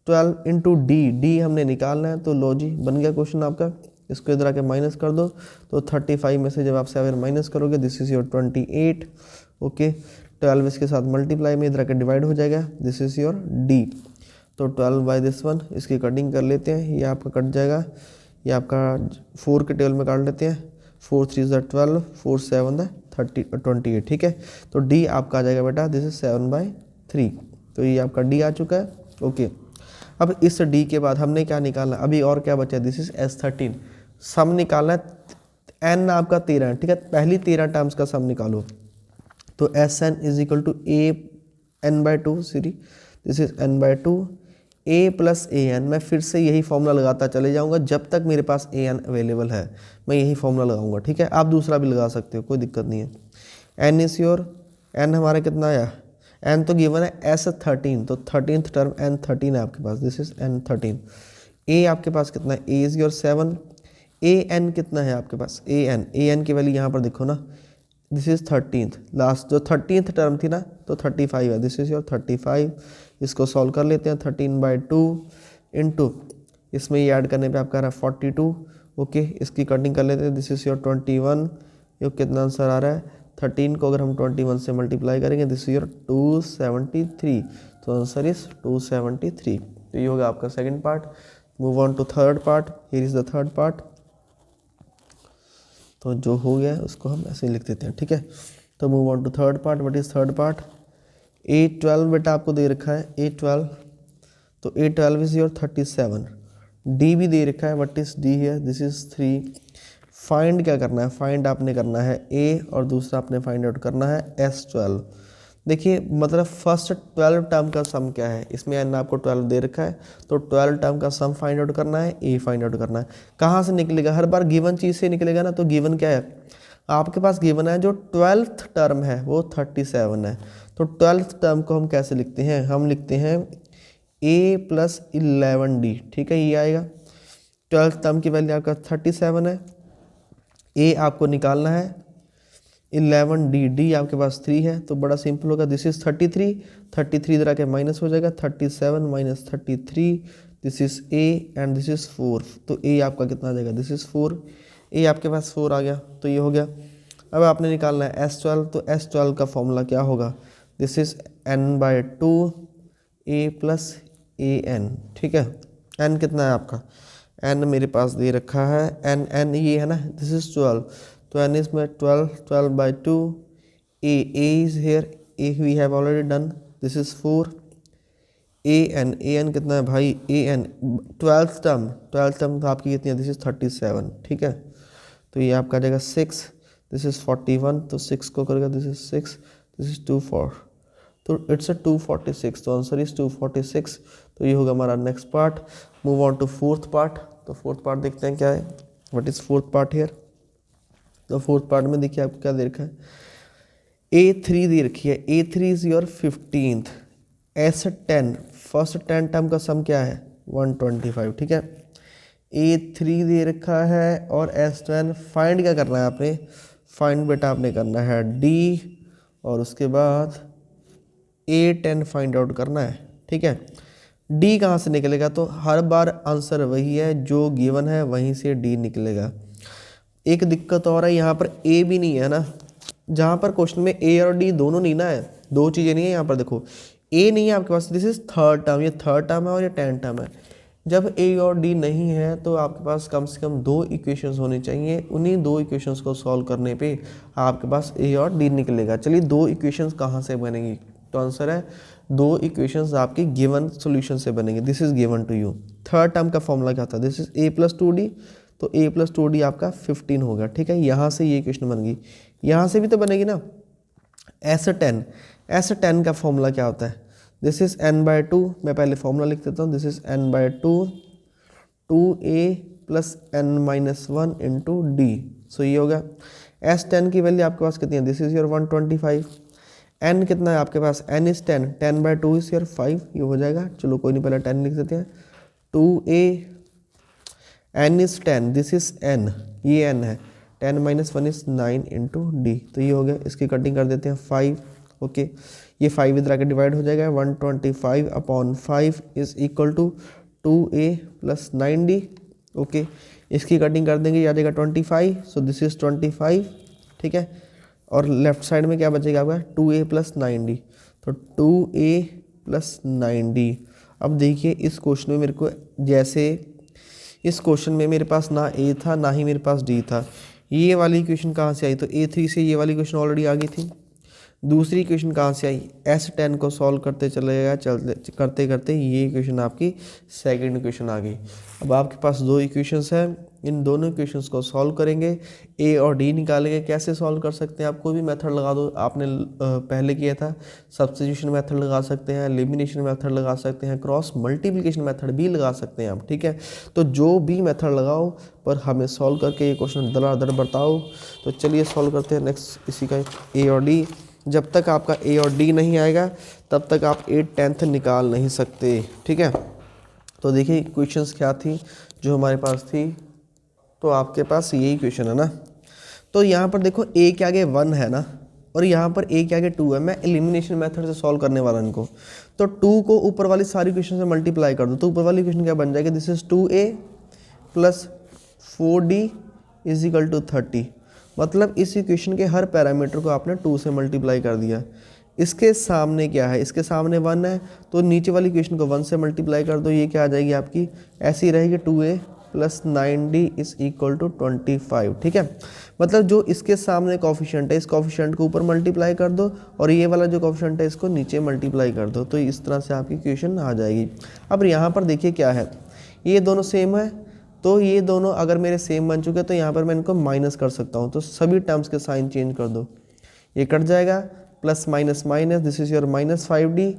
12 into D, D हमने निकालना है, तो लो जी बन गया क्वेश्चन आपका। इसको इधर आके माइनस कर दो, तो 35 में से जब आप 7 माइनस करोगे दिस इज योर 28। ओके, 12 इसके साथ मल्टीप्लाई में इधर आके डिवाइड हो जाएगा, दिस इज योर डी। तो 12 बाई दिस वन, इसकी कटिंग कर लेते हैं, ये आपका कट जाएगा, ये आपका 4 के टेबल में काट लेते हैं, 4 3 ज़ा 12, 4 7 ज़ा 28। ठीक है, तो डी आपका आ जाएगा बेटा, दिस इज 7/3। तो ये आपका डी आ चुका है। ओके, अब इस डी के बाद हमने क्या निकालना? अभी और क्या बचा? दिस इज S13, सम निकालना है। एन आपका 13 है। ठीक है, पहली 13 टर्म्स का सम निकालो, तो S N is equal to A N by 2 सीरी, this is N by 2 A plus A N. मैं फिर से यही फॉर्मूला लगाता चले जाऊंगा जब तक मेरे पास ए एन अवेलेबल है, मैं यही फॉर्मूला लगाऊंगा। ठीक है, आप दूसरा भी लगा सकते हो, कोई दिक्कत नहीं है। एन इज योर, एन हमारा कितना आया? एन तो गिवन है S13, तो 13th टर्म N13 है आपके पास, दिस इज N13। ए आपके पास कितना है? ए इज योर 7। ए एन कितना है आपके पास? ए एन की वैल्यू यहाँ पर देखो ना, दिस इज 13th, लास्ट जो 13th टर्म थी ना, तो 35 है, दिस इज योर 35। इसको सॉल्व कर लेते हैं, 13/2 इंटू इसमें ये ऐड करने पे आपका रहा 42। ओके, इसकी कटिंग कर लेते हैं, दिस इज योर 21। ये कितना आंसर आ रहा है? 13 को अगर हम 21 से मल्टीप्लाई करेंगे दिस इज योर 273। तो आंसर इज 273। तो ये होगा आपका second part. Move on to third part, here is the third part. तो जो हो गया उसको हम ऐसे ही लिख देते हैं। ठीक है, तो move on to third part. What is third part? A12 बेटा आपको दे रखा है, A12, तो A12 इज योर 37। डी भी दे रखा है, व्हाट इज डी है? This is 3। फाइंड क्या करना है? फाइंड आपने करना है ए और दूसरा आपने फाइंड आउट करना है S12। देखिए मतलब फर्स्ट 12 टर्म का सम क्या है, इसमें एन आपको 12 दे रखा है, तो 12 टर्म का सम फाइंड आउट करना है, ए फाइंड आउट करना है। कहाँ से निकलेगा? हर बार गिवन चीज़ से निकलेगा ना, तो गिवन क्या है आपके पास? गिवन है जो 12th टर्म है वो 37 है। तो 12th टर्म को हम कैसे लिखते हैं? हम लिखते हैं a प्लस 11d। ठीक है, ये आएगा। 12th टर्म की वैल्यू आपका 37 है, a आपको निकालना है 11d, डी आपके पास 3 है, तो बड़ा सिंपल होगा, दिस इज 33। 33 इधर आके माइनस हो जाएगा, 37 minus 33, this is a and this is 4। तो a आपका कितना आ जाएगा? This is 4। a आपके पास 4 आ गया, तो ये हो गया। अब आपने निकालना है S12, तो S12 का फॉर्मूला क्या होगा? This is n/2 a plus A N. ठीक है, n कितना है आपका? n मेरे पास दे रखा है, n ये है ना, दिस इज 12, तो n इज में 12/2 a is here, a we have already done, this is 4, A N कितना है भाई, ए एन 12th टर्म तो आपकी कितनी है, दिस इज 37, ठीक है। तो ये आपका आ जाएगा 6, दिस इज 41, तो 6 को करेगा, दिस इज 6, दिस इज 2 4, तो इट्स अ 246, तो आंसर इज 246। तो ये होगा हमारा next part. Move on to fourth part. तो फोर्थ पार्ट देखते हैं क्या है, what is fourth part here. तो फोर्थ पार्ट में देखिए आपको क्या दे रखा है, A3 दे रखी है, A3 is your 15th, S10 first 10 term का सम क्या है 125, ठीक है। A3 दे रखा है और S10 फाइंड क्या करना है आपने, फाइंड बेटा आपने करना है D और उसके बाद A10 फाइंड आउट करना है, ठीक है। D कहाँ से निकलेगा, तो हर बार आंसर वही है, जो गिवन है वहीं से D निकलेगा। एक दिक्कत और है, यहाँ पर A भी नहीं है ना, जहाँ पर क्वेश्चन में A और D दोनों नहीं ना है, दो चीज़ें नहीं है यहाँ पर। देखो A नहीं है आपके पास, दिस इज थर्ड टर्म, ये थर्ड टर्म है और ये 10 टर्म है। जब A और D नहीं है तो आपके पास कम से कम 2 इक्वेशंस होने चाहिए, उन्हीं 2 इक्वेशंस को सॉल्व करने पे आपके पास A और D निकलेगा। चलिए 2 इक्वेशंस कहाँ से बनेंगी, तो आंसर है 2 इक्वेशंस आपकी गिवन सॉल्यूशन से बनेंगे। This is given to you. Third term का फॉर्मूला क्या था, दिस इज A+2D, तो A+2D आपका 15 होगा, ठीक है। यहाँ से ये इक्वेशन बन गई, यहाँ से भी तो बनेगी ना। S10 का फॉर्मूला क्या होता है, दिस इज n/2, मैं पहले फॉर्मूला लिख देता हूँ, this is n/2 2a plus n-1 into D. So ये होगा S10 की वैल्यू आपके पास कितनी है, दिस इज योर 125। n कितना है आपके पास, n इज 10, 10/2 इज योर 5, ये हो जाएगा। चलो कोई नहीं, पहले 10 लिख देते हैं, 2a n is 10, this is n, ये n है, 10-1 इज 9 इंटू डी। तो ये हो गया, इसकी कटिंग कर देते हैं 5, ओके। ये 5 इधर आके डिवाइड हो जाएगा, 125/5 is equal to 2a plus 9d, okay. इसकी कटिंग कर देंगे, ये आ जाएगा 25, सो दिस इज 25, ठीक है। और लेफ्ट साइड में क्या बचेगा आपका 2a प्लस 9d, तो 2a प्लस 9d। अब देखिए इस क्वेश्चन में मेरे को, जैसे इस क्वेश्चन में मेरे पास ना a था ना ही मेरे पास d था, ये वाली इक्वेशन कहाँ से आई, तो A3 से ये वाली इक्वेशन ऑलरेडी आ गई थी। दूसरी इक्वेशन कहाँ से आई, S10 को सॉल्व करते चले गया, चलते करते करते ये इक्वेशन आपकी सेकंड इक्वेशन आ गई। अब आपके पास 2 इक्वेशंस हैं, इन दोनों इक्वेशंस को सॉल्व करेंगे, A और D निकालेंगे। कैसे सॉल्व कर सकते हैं, आप कोई भी मेथड लगा दो, आपने पहले किया था, सब्स्टिट्यूशन मेथड लगा सकते हैं, एलिमिनेशन मेथड लगा सकते हैं, क्रॉस मल्टीप्लिकेशन मेथड भी लगा सकते हैं आप, ठीक है। तो जो भी मेथड लगाओ, पर हमें सॉल्व करके ये क्वेश्चन दर बताओ। तो चलिए सॉल्व करते हैं नेक्स्ट इसी का A और D। जब तक आपका A और D नहीं आएगा तब तक आप 8/10 निकाल नहीं सकते, ठीक है। तो देखिए क्वेश्चंस क्या थी जो हमारे पास थी, तो आपके पास यही क्वेश्चन है ना। तो यहाँ पर देखो A के आगे 1 है ना, और यहाँ पर A के आगे 2 है। मैं एलिमिनेशन मेथड से सॉल्व करने वाला इनको, तो 2 को ऊपर वाली सारी क्वेश्चन से मल्टीप्लाई कर दो, तो ऊपर वाली क्वेश्चन क्या बन जाएगी, this is 2a plus 4d is equal to 30। मतलब इस इक्वेशन के हर पैरामीटर को आपने 2 से मल्टीप्लाई कर दिया। इसके सामने क्या है, इसके सामने 1 है, तो नीचे वाली इक्वेशन को 1 से मल्टीप्लाई कर दो, ये क्या आ जाएगी आपकी, ऐसी रहेगी 2a plus 9d is equal to 25, ठीक है। मतलब जो इसके सामने कॉफिशिएंट है, इस कॉफिशिएंट को ऊपर मल्टीप्लाई कर दो, और ये वाला जो कॉफिशिएंट है इसको नीचे मल्टीप्लाई कर दो, तो इस तरह से आपकी इक्वेशन आ जाएगी। अब यहाँ पर देखिए क्या है, ये दोनों सेम है, तो ये दोनों अगर मेरे सेम बन चुके हैं तो यहाँ पर मैं इनको माइनस कर सकता हूँ, तो सभी टर्म्स के साइन चेंज कर दो, ये कट जाएगा, plus minus minus, this is your -5d।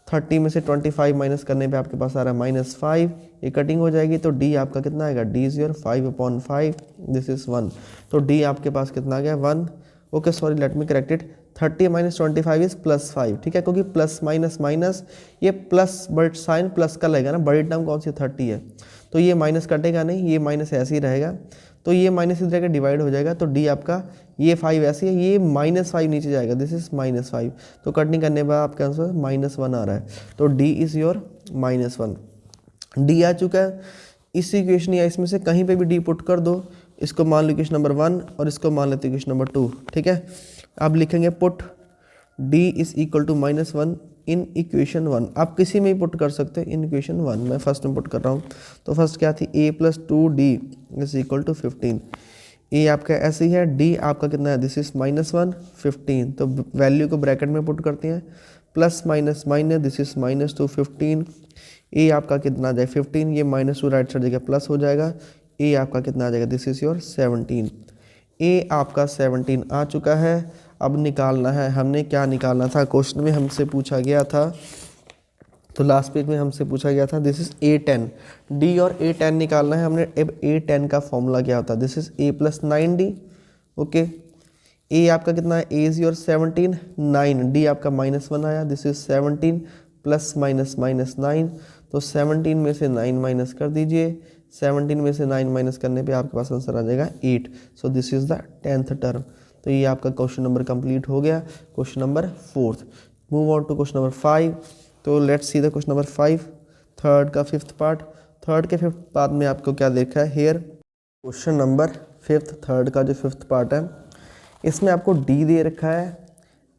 30 में से 25 माइनस करने पे आपके पास आ रहा है -5, ये कटिंग हो जाएगी, तो d आपका कितना आएगा, d is your 5/5, this is 1, तो d आपके पास कितना आ गया 1, okay sorry let me correct it, 30 minus 25 is +5, ठीक है, क्योंकि प्लस माइनस माइनस ये प्लस, बट साइन प्लस का लगेगा ना, बड़ी टर्म कौन सी 30 है, तो ये माइनस कटेगा नहीं, ये माइनस ऐसे ही रहेगा, तो ये माइनस इधर के डिवाइड हो जाएगा, तो d आपका ये 5 ऐसे है, ये -5 नीचे जाएगा, दिस इज -5, तो कटिंग करने के बाद आपका आंसर -1 आ रहा है, तो d इज़ योर -1। d आ चुका है, इस इक्वेशन या इसमें से कहीं पे भी d पुट कर दो, इसको मान लो इक्वेशन नंबर 1 और इसको मान लेते इक्वेशन नंबर 2, ठीक है। अब लिखेंगे put d is equal to -1 in equation 1, आप किसी में ही पुट कर सकते हैं इन इक्वेशन 1, मैं फर्स्ट में पुट कर रहा हूँ। तो फर्स्ट क्या थी, a + 2d is equal to 15, a आपका ऐसे ही है, d आपका कितना है, दिस इज -1 15, तो वैल्यू को ब्रैकेट में पुट करते हैं, plus minus minus, this is -2 15, ए आपका कितना आ जाएगा 15, ये -2 राइट साइड जगह प्लस हो जाएगा, ए आपका कितना आ जाएगा, दिस इज योर 17, ए आपका 17 आ चुका है। अब निकालना है, हमने क्या निकालना था, क्वेश्चन में हमसे पूछा गया था, तो लास्ट पेज में हमसे पूछा गया था दिस इज A10, डी और A10 निकालना है हमने। अब A10 का फॉर्मूला क्या होता है, this is A + 9D, okay. A आपका कितना है, ए इज योर 17, 9, डी आपका -1 आया, this is 17 plus minus minus 9, तो 17 में से 9 माइनस कर दीजिए, 17 में से 9 माइनस करने पे आपके पास आंसर आ जाएगा 8, so this is the 10th term. तो ये आपका क्वेश्चन नंबर कंप्लीट हो गया, question number 4th। Move on to question number 5। तो let's see the question number 5, third का 5th पार्ट। थर्ड के 5th पार्ट में आपको क्या देखा है, here question number 5th, third का जो 5th पार्ट है, इसमें आपको डी दे रखा है,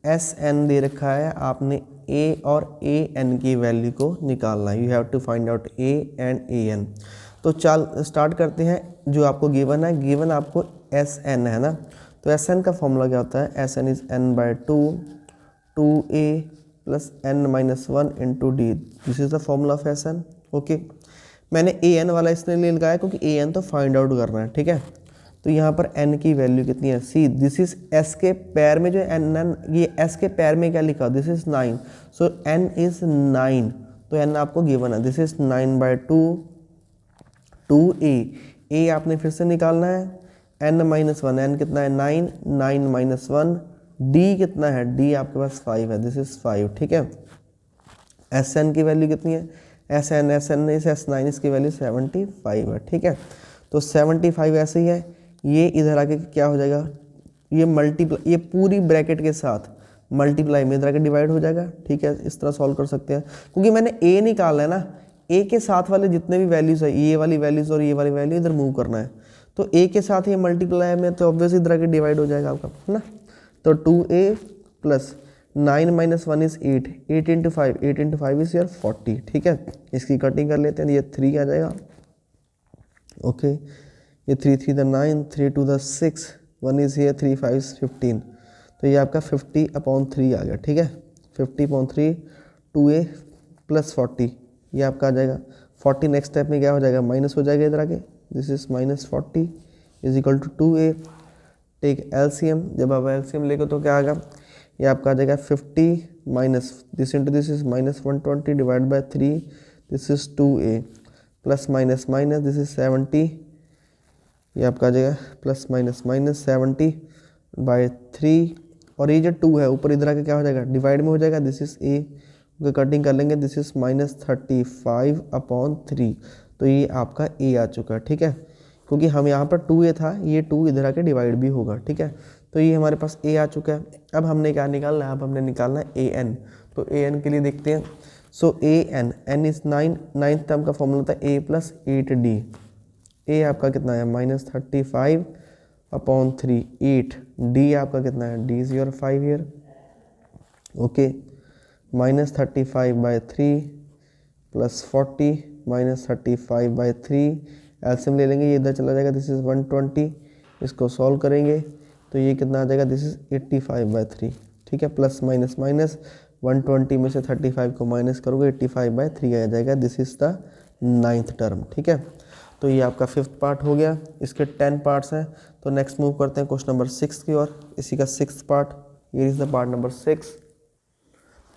एस एन दे रखा है, आपने ए और ए एन की वैल्यू को निकालना है। You have to find out A and A N. तो चल स्टार्ट करते हैं। जो आपको गिवन है, गिवन आपको एस एन है ना, तो एस एन का फॉर्मूला क्या होता है, S N is n/2 2a plus n-1 into D, this is the formula of S N, okay. मैंने ए एन वाला इसलिए लगाया क्योंकि ए एन तो फाइंड आउट करना है, ठीक है। तो यहाँ पर n की वैल्यू कितनी है, सी दिस इज s के पैर में जो n, ये s के पैर में क्या लिखा, this is 9, so n is 9, तो n आपको गिवन है, दिस इज 9/2 2a, a आपने फिर से निकालना है, n-1, n कितना है 9, 9 - 1, d कितना है, d आपके पास 5 है, दिस इज 5, ठीक है। sn की वैल्यू कितनी है, sn इज s9, इसकी वैल्यू 75 है, ठीक है। तो 75 ऐसे ही है, ये इधर आके क्या हो जाएगा, ये मल्टीप्लाई, ये पूरी ब्रैकेट के साथ मल्टीप्लाई में इधर आके डिवाइड हो जाएगा, ठीक है। इस तरह सॉल्व कर सकते हैं, क्योंकि मैंने ए निकालना है ना, ए के साथ वाले जितने भी वैल्यूज है, ये वाली वैल्यूज और ये वाली वैल्यू इधर मूव करना है, तो ए के साथ ये मल्टीप्लाई में तो ऑब्वियस इधर आके डिवाइड हो जाएगा आपका, है ना। तो 2a plus 9 - 1 is 8, 8 × 5, 8 × 5 is your 40, ठीक है। इसकी कटिंग कर लेते हैं, ये 3 आ जाएगा, ओके। ये 3 × 3 = 9, 3 × 2 = 6, 1 इज here, 3 × 5 = 15, तो ये आपका 50/3 आ गया, ठीक है। 50/3 2a प्लस 40, ये आपका आ जाएगा 40। नेक्स्ट स्टेप में क्या हो जाएगा, माइनस हो जाएगा इधर आके, this is -40 is equal to 2a। Take LCM, जब आप एलसीएम लेंगे तो क्या आएगा, ये आपका आ जाएगा 50 minus this into this is -120 divide by 3, this is 2a plus minus minus, this is 70, ये आपका आ जाएगा प्लस माइनस माइनस 70/3, और ये जो 2 है ऊपर इधर आके क्या हो जाएगा, डिवाइड में हो जाएगा, दिस इज a, कटिंग कर लेंगे, दिस इज -35/3, तो ये आपका a आ चुका है, ठीक है। क्योंकि हम यहाँ पर 2a था, ये 2 इधर आके डिवाइड भी होगा, ठीक है। तो ये हमारे पास a आ चुका है। अब हमने क्या निकालना है, अब हमने निकालना है an, तो an के लिए देखते हैं। सो an, n is 9, 9th term का फॉर्मूला होता है a + 8d, a आपका कितना है -35/3, 8, d आपका कितना है, d is your 5 year, okay. -35/3 plus 40 -35/3, LCM ले लेंगे, ये इधर चला जाएगा, दिस इज 120, इसको सॉल्व करेंगे तो ये कितना आ जाएगा, दिस इज 85/3, ठीक है। प्लस माइनस माइनस 120 में से 35 को माइनस करोगे 85/3 आ जाएगा, this is the 9th term, ठीक है। तो ये आपका 5th पार्ट हो गया, इसके 10 पार्ट्स हैं। तो नेक्स्ट मूव करते हैं क्वेश्चन नंबर 6 की ओर, इसी का 6th पार्ट, ये इज द पार्ट नंबर 6।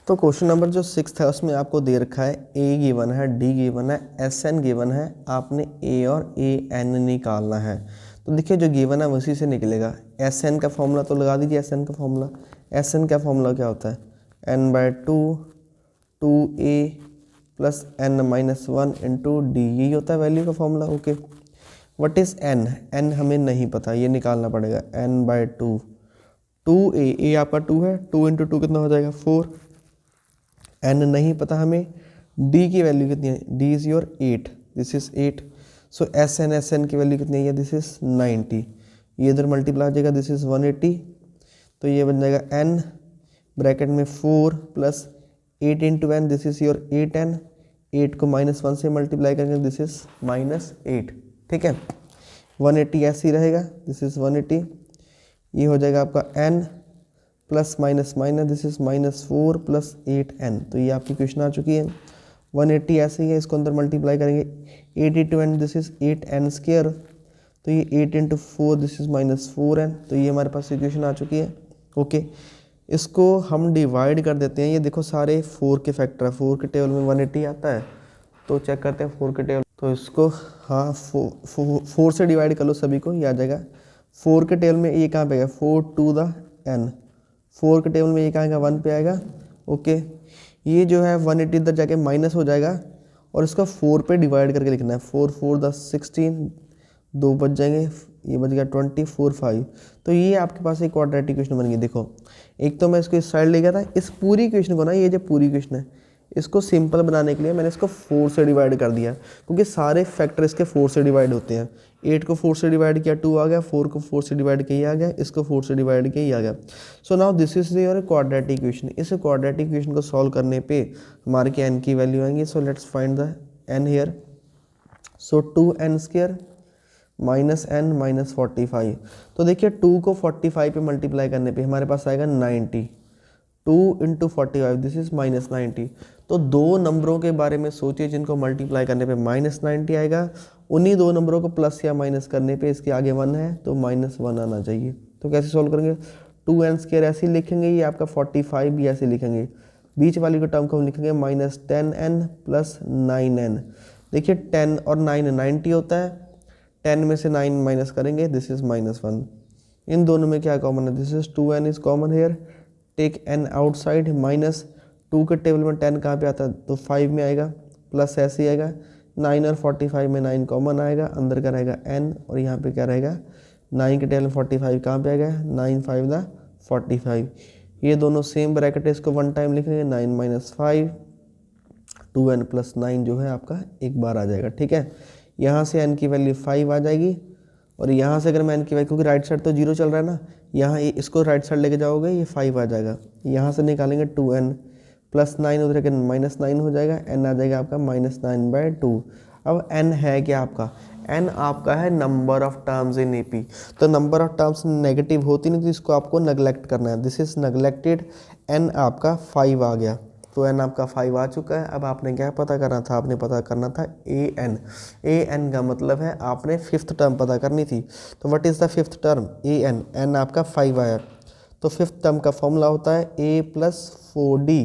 तो क्वेश्चन नंबर जो 6th है उसमें आपको दे रखा है, ए गिवन है, डी गिवन है, एस एन गिवन है, आपने ए और ए एन निकालना है। तो देखिए जो गिवन है उसी से निकलेगा। एस एन का फॉर्मूला तो लगा दीजिए, एस एन का फॉर्मूला, एस एन का फॉर्मूला क्या होता है, n/2 2a plus n-1 into D, यही होता है वैल्यू का formula, okay. What is n, n हमें नहीं पता, ये निकालना पड़ेगा, n/2 2a, a आपका 2 है, 2 × 2 कितना हो जाएगा 4, n नहीं पता हमें, d की वैल्यू कितनी है, d is your 8, this is 8, so S N की वैल्यू कितनी है, दिस इज 90, ये इधर मल्टीप्लाई हो जाएगा, दिस इज 180, तो ये बन जाएगा n ब्रैकेट में 4 plus 8 × n, this is your 8n, 8 को -1 से मल्टीप्लाई करेंगे, दिस इज -8, ठीक है। 180 ऐसे ही रहेगा, दिस इज 180, ये हो जाएगा आपका n plus minus minus, this is -4 plus 8n। तो ये आपकी क्वेश्चन आ चुकी है। 180 ऐसे ही है, इसको अंदर मल्टीप्लाई करेंगे 8 into n, this is 8n square. तो ये 8 into 4, दिस इज -4n। तो ये हमारे पास इक्वेशन आ चुकी है। ओके, इसको हम डिवाइड कर देते हैं। ये देखो सारे 4 के फैक्टर है, 4 के टेबल में 180 आता है, तो चेक करते हैं 4 के टेबल। तो इसको हाँ 4 से डिवाइड कर लो, सभी को ये आ जाएगा। 4 के टेबल में ये कहाँ पे आएगा, 4 to the n। 4 के टेबल में ये कहाँ आएगा, 1 पे आएगा। ओके, ये जो है 180 इधर जाके माइनस हो जाएगा और इसका 4 पे डिवाइड करके लिखना है। 4 4 10 16, 2 बच जाएंगे, ये बच गया 24 5। तो ये आपके पास एक क्वाड्रेटिक इक्वेशन बन गई। देखो, एक तो मैं इसको इस साइड ले गया था, इस पूरी इक्वेशन को ना, ये जो पूरी इक्वेशन है इसको सिंपल बनाने के लिए मैंने इसको 4 से डिवाइड कर दिया, क्योंकि सारे फैक्टर इसके 4 से डिवाइड होते हैं। 8 को 4 से डिवाइड किया 2 आ गया, 4 को 4 से डिवाइड किया आ गया, इसको 4 से डिवाइड किया आ गया। So now this is your quadratic equation. इस क्वाड्रेटिक इक्वेशन को सॉल्व करने पे हमारे के n की वैल्यू आएंगी। So let's find the n here. So 2n square minus n minus 45। तो देखिए 2 को 45 पे मल्टीप्लाई करने पे हमारे पास आएगा 90। 2 इंटू 45, दिस इज -90। तो दो नंबरों के बारे में सोचिए जिनको मल्टीप्लाई करने पे -90 आएगा। उन्हीं दो नंबरों को प्लस या माइनस करने पे इसके आगे 1 है, तो -1 आना चाहिए। तो कैसे सॉल्व करेंगे, 2n स्क्वायर ऐसे ही लिखेंगे, ये आपका 45 भी ऐसे लिखेंगे। बीच वाली को टर्म को हम लिखेंगे -10n प्लस 9n। देखिए 10 और 9 90 होता है, 10 में से 9 माइनस करेंगे, दिस इज -1। इन दोनों में क्या कॉमन है, this is 2n is common here, take n outside. Minus 2 के टेबल में 10 कहाँ पे आता है, तो 5 में आएगा, प्लस ऐसे ही आएगा। 9 और 45 में 9 कॉमन आएगा, अंदर का रहेगा n और यहाँ पे क्या रहेगा 9 के टेबल में 45 कहाँ पे आएगा, 9 5 द 45। ये दोनों सेम ब्रैकेट है, इसको 1 टाइम लिखेंगे, 9 माइनस 5, 2n प्लस 9 जो है आपका एक बार आ जाएगा। ठीक है, यहाँ से n की वैल्यू 5 आ जाएगी और यहाँ से अगर मैं n की वैल्यू, क्योंकि राइट साइड तो 0 चल रहा है ना, यहाँ इसको राइट साइड लेके जाओगे ये 5 आ जाएगा। यहाँ से निकालेंगे 2n प्लस 9, उधर के -9 हो जाएगा, n आ जाएगा आपका -9/2। अब n है क्या आपका, n आपका है number of terms in AP. तो नंबर ऑफ टर्म्स नेगेटिव होती नहीं, तो इसको आपको नेगलेक्ट करना है, दिस इज नेगलेक्टेड। n आपका 5 आ गया, तो n आपका 5 आ चुका है। अब आपने क्या पता करना था, आपने पता करना था an। an का मतलब है आपने 5th टर्म पता करनी थी। तो what is the 5th term, an। n आपका 5 आया, तो 5th टर्म का फॉर्मूला होता है a प्लस 4d।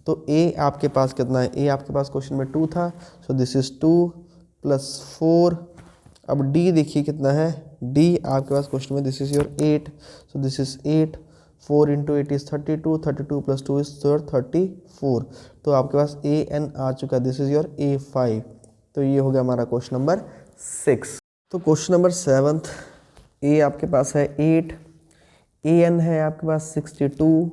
तो a आपके पास कितना है, a आपके पास क्वेश्चन में 2 था, सो दिस इज 2 प्लस 4। अब d देखिए कितना है, d आपके पास क्वेश्चन में this is your 8, so this is 8। 4 into 8 is 32, 32 plus 2 is 34। तो आपके पास an आ चुका है, दिस इज योर a5। तो ये हो गया हमारा क्वेश्चन नंबर 6। तो क्वेश्चन नंबर 7th, a आपके पास है 8, an है आपके पास 62,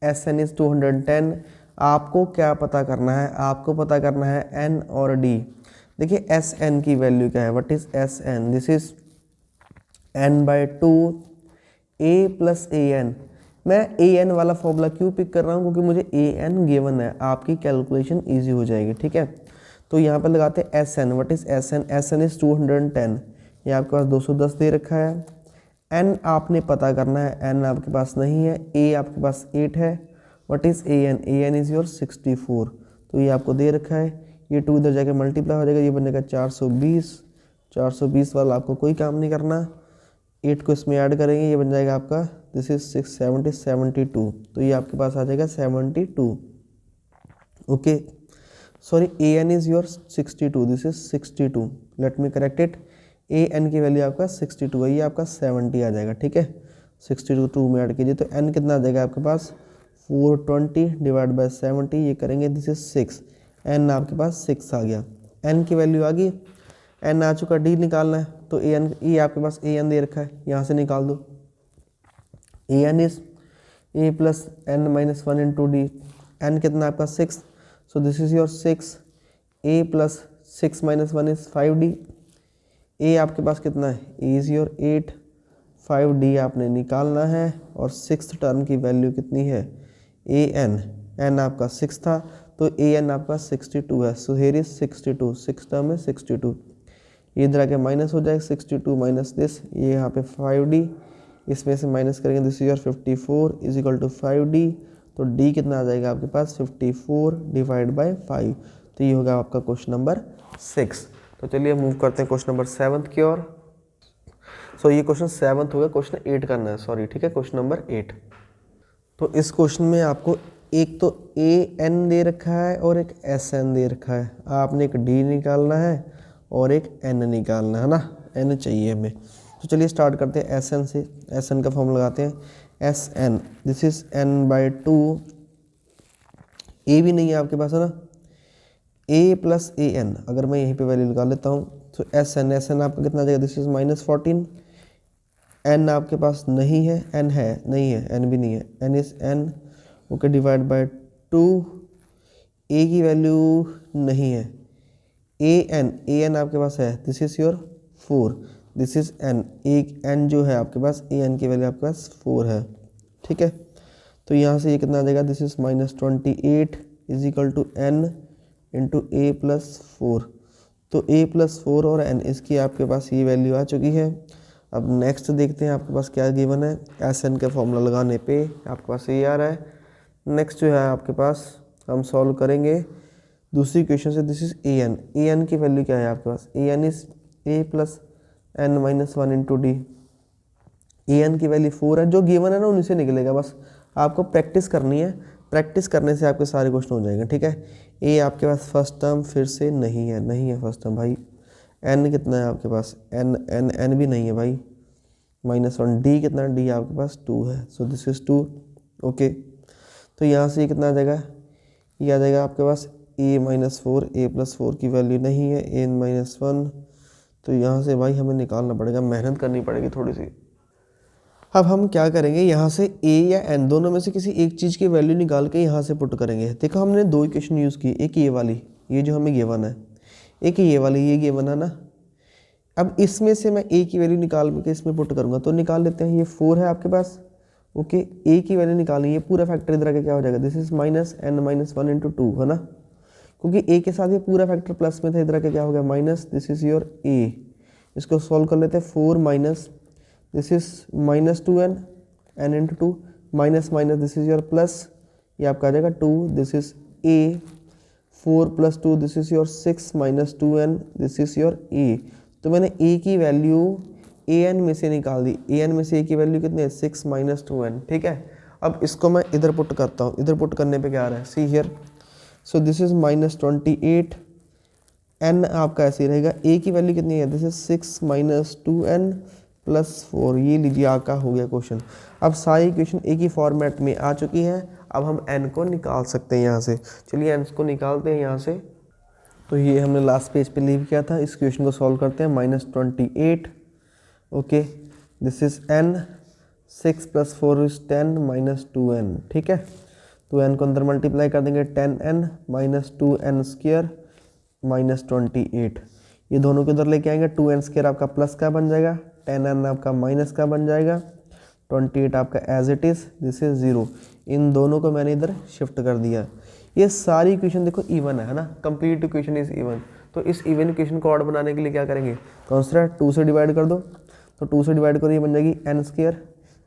sn इज 210। आपको क्या पता करना है, आपको पता करना है n और d। देखिए sn की वैल्यू क्या है, what is sn, this is n/2 a plus an। मैं an वाला फॉर्मूला क्यों पिक कर रहा हूँ, क्योंकि मुझे an गिवन है, आपकी कैलकुलेशन इजी हो जाएगी। ठीक है, तो यहाँ पर लगाते हैं sn, what is sn, sn is 210, ये आपके पास 210 दे रखा है। n आपने पता करना है, n आपके पास नहीं है, a आपके पास 8 है, what is an is your 64। तो ये आपको दे रखा है, ये 2 इधर जाके मल्टीप्लाई हो जाएगा, ये बनेगा 420। 420 वाला आपको कोई काम नहीं करना, 8 को इसमें ऐड करेंगे, ये बन जाएगा आपका दिस इज 670 72। तो ये आपके पास आ जाएगा 72। Okay, sorry an is your 62, this is 62, let me correct it. an की वैल्यू आपका 62 है, ये आपका 70 आ जाएगा। ठीक है, 62 2 में ऐड कीजिए तो n कितना आ जाएगा आपके पास 420 डिवाइड बाय 70, ये करेंगे दिस इज 6, n आपके पास 6 आ गया। n की वैल्यू आ गई, n आ चुका, d निकालना है, तो ये आपके पास an दे रखा है, यहाँ से निकाल दो। an is a plus n minus 1 into D. n कितना आपका 6, सो this is your 6, a plus 6 minus 1 is 5d। a आपके पास कितना है, a इज योर 8, 5d आपने निकालना है, और 6th टर्म की वैल्यू कितनी है n आपका 6 था, तो an आपका 62 है, सो हियर इज 62, 6 टर्म है 62। ये इधर आके माइनस हो जाएगा, 62 माइनस दिस, ये यहाँ पे 5d, इसमें से माइनस करेंगे, this is your 54 is equal to 5d। तो d कितना आ जाएगा आपके पास 54 डिवाइड बाय 5। तो ये होगा आपका क्वेश्चन नंबर 6। तो चलिए मूव करते हैं क्वेश्चन नंबर 7 की ओर। सो ये क्वेश्चन 7 होगा, क्वेश्चन 8 करना है, सॉरी, ठीक है, क्वेश्चन नंबर 8। तो इस क्वेश्चन में आपको एक तो an दे रखा है और एक sn दे रखा है। आपने एक d निकालना है और एक n निकालना है ना, n चाहिए हमें। तो चलिए स्टार्ट करते हैं sn से। sn का फॉर्म लगाते हैं, sn this is n/2। a भी नहीं है आपके पास, है ना, a प्लस an, अगर मैं यहीं पे वैल्यू निकाल लेता हूँ तो sn आपका कितना आ जाएगा, दिस इज -14। n आपके पास नहीं है, n है नहीं है, n भी नहीं है, n is n, okay, divide by 2। a की वैल्यू नहीं है, an आपके पास है, this is your 4, this is n, एक n जो है आपके पास, an की वैल्यू आपके पास 4 है, ठीक है। तो यहाँ से ये कितना आ जाएगा, this is -28 is equal to n into a plus 4। तो a प्लस 4 और n, इसकी आपके पास ये वैल्यू आ चुकी है। अब नेक्स्ट देखते हैं आपके पास क्या गिवन है। sn का फॉर्मूला लगाने पे आपके पास ये आ रहा है। नेक्स्ट जो है आपके पास हम सॉल्व करेंगे दूसरी क्वेश्चन से, दिस इज an की वैल्यू क्या है आपके पास, an is a plus n minus 1 into D. an की वैल्यू 4 है, जो गिवन है ना उन्हीं से निकलेगा, बस आपको प्रैक्टिस करनी है, प्रैक्टिस करने से आपके सारे क्वेश्चन हो जाएंगे, ठीक है। a आपके पास फर्स्ट टर्म फिर से नहीं है फर्स्ट टर्म भाई। n कितना है आपके पास, n भी नहीं है भाई, -1। d कितना है, d आपके पास 2 है, सो दिस इज 2, ओके। तो यहाँ से ये कितना आ जाएगा, ये आ जाएगा आपके पास a-4, a प्लस 4 की वैल्यू नहीं है, a-1। तो यहाँ से भाई हमें निकालना पड़ेगा, मेहनत करनी पड़ेगी थोड़ी सी। अब हम क्या करेंगे, यहाँ से a या n दोनों में से किसी एक चीज़ की वैल्यू निकाल के यहाँ से पुट करेंगे। देखो हमने दो इक्वेशन यूज़ की, एक ये वाली, ये जो हमें गिवन है, एक ये वाली, ये गिवन है ना। अब इसमें से मैं a की वैल्यू निकाल के इसमें पुट करूँगा, तो निकाल लेते हैं। ये 4 है आपके पास, ओके, a की वैल्यू निकालनी, ये पूरा फैक्टर इधर आके क्या हो जाएगा, दिस इज -n-1 इंटू 2, है ना, क्योंकि a के साथ ये पूरा फैक्टर प्लस में था, इधर आके क्या हो गया minus, this is your a। इसको सॉल्व कर लेते हैं, 4 minus, this is -2n, n into 2, minus minus, this is your plus, ये आपका आ जाएगा 2, this is a, 4 plus 2, this is your 6 minus 2n, this is your a। तो मैंने a की वैल्यू an में से निकाल दी, an में से a की वैल्यू कितनी है, 6 माइनस 2n, ठीक है। अब इसको मैं इधर पुट करता हूँ, इधर पुट करने पे क्या आ रहा है, see here, so this is -28, n आपका ऐसे ही रहेगा, a की वैल्यू कितनी है, this is 6 minus 2n plus 4। ये लीजिए आपका हो गया क्वेश्चन। अब सारी क्वेश्चन एक ही फॉर्मेट में आ चुकी है, अब हम n को निकाल सकते हैं यहाँ से। चलिए n को निकालते हैं यहाँ से। तो ये हमने लास्ट पेज पे लीव किया था, इस क्वेश्चन को सॉल्व करते हैं। -28, okay, this is n, 6 plus 4 is 10 minus 2n, ठीक है। तो n को अंदर मल्टीप्लाई कर देंगे, 10n minus 2n square minus 28, ये दोनों को इधर लेके आएंगे, 2n स्क्वायर आपका प्लस का बन जाएगा, 10n आपका माइनस का बन जाएगा, 28 आपका as it is, this is 0। इन दोनों को मैंने इधर शिफ्ट कर दिया। ये सारी इक्वेशन देखो इवन है ना, कंप्लीट इक्वेशन इज इवन। तो इस इवन इक्वेशन को ऑड बनाने के लिए क्या करेंगे, कंसिडर 2 से डिवाइड कर दो, तो 2 से डिवाइड करो, ये बन जाएगी n square,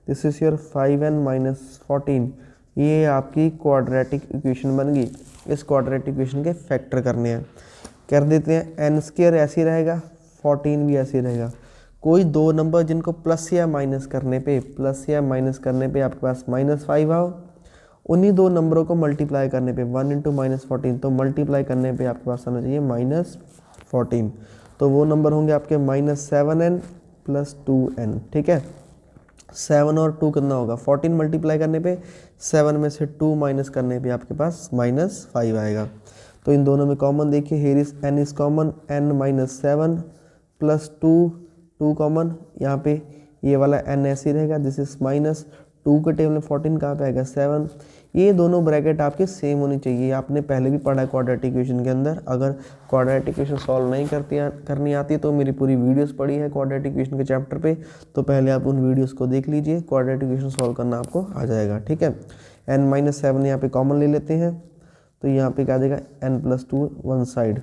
this is your 5n minus 14। ये आपकी क्वाड्रेटिक इक्वेशन बन गई। इस क्वाड्रेटिक इक्वेशन के फैक्टर करने हैं, कर देते हैं। n स्क्वायर ऐसे ही रहेगा, 14 भी ऐसे ही रहेगा। कोई दो नंबर जिनको प्लस या माइनस करने पे आपके पास -5 आओ, उन्हीं दो नंबरों को मल्टीप्लाई करने पे 1 इंटू -14, तो मल्टीप्लाई करने पे आपके पास आना चाहिए -14। तो वो नंबर होंगे आपके -7n प्लस 2n, ठीक है। 7 और 2 कितना होगा, 14 मल्टीप्लाई करने पे 7 में से 2 माइनस करने पे आपके पास -5 आएगा। तो इन दोनों में कॉमन देखिए, here is n is common, n -7 plus 2 common, यहाँ पे ये वाला n ऐसे ही रहेगा, दिस इज -2 के टेबल में 14 कहाँ पे आएगा 7। ये दोनों ब्रैकेट आपके सेम होनी चाहिए। आपने पहले भी पढ़ा है क्वाड्रेटिक इक्वेशन के अंदर। अगर क्वाड्रेटिक इक्वेशन सॉल्व नहीं करनी आती तो मेरी पूरी वीडियोस पड़ी है क्वाड्रेटिक इक्वेशन के चैप्टर पे, तो पहले आप उन वीडियोस को देख लीजिए, क्वाड्रेटिक इक्वेशन सॉल्व करना आपको आ जाएगा, ठीक है। n-7 यहाँ पे कॉमन ले लेते हैं, तो यहाँ पे क्या आ जाएगा n + 2 वन साइड,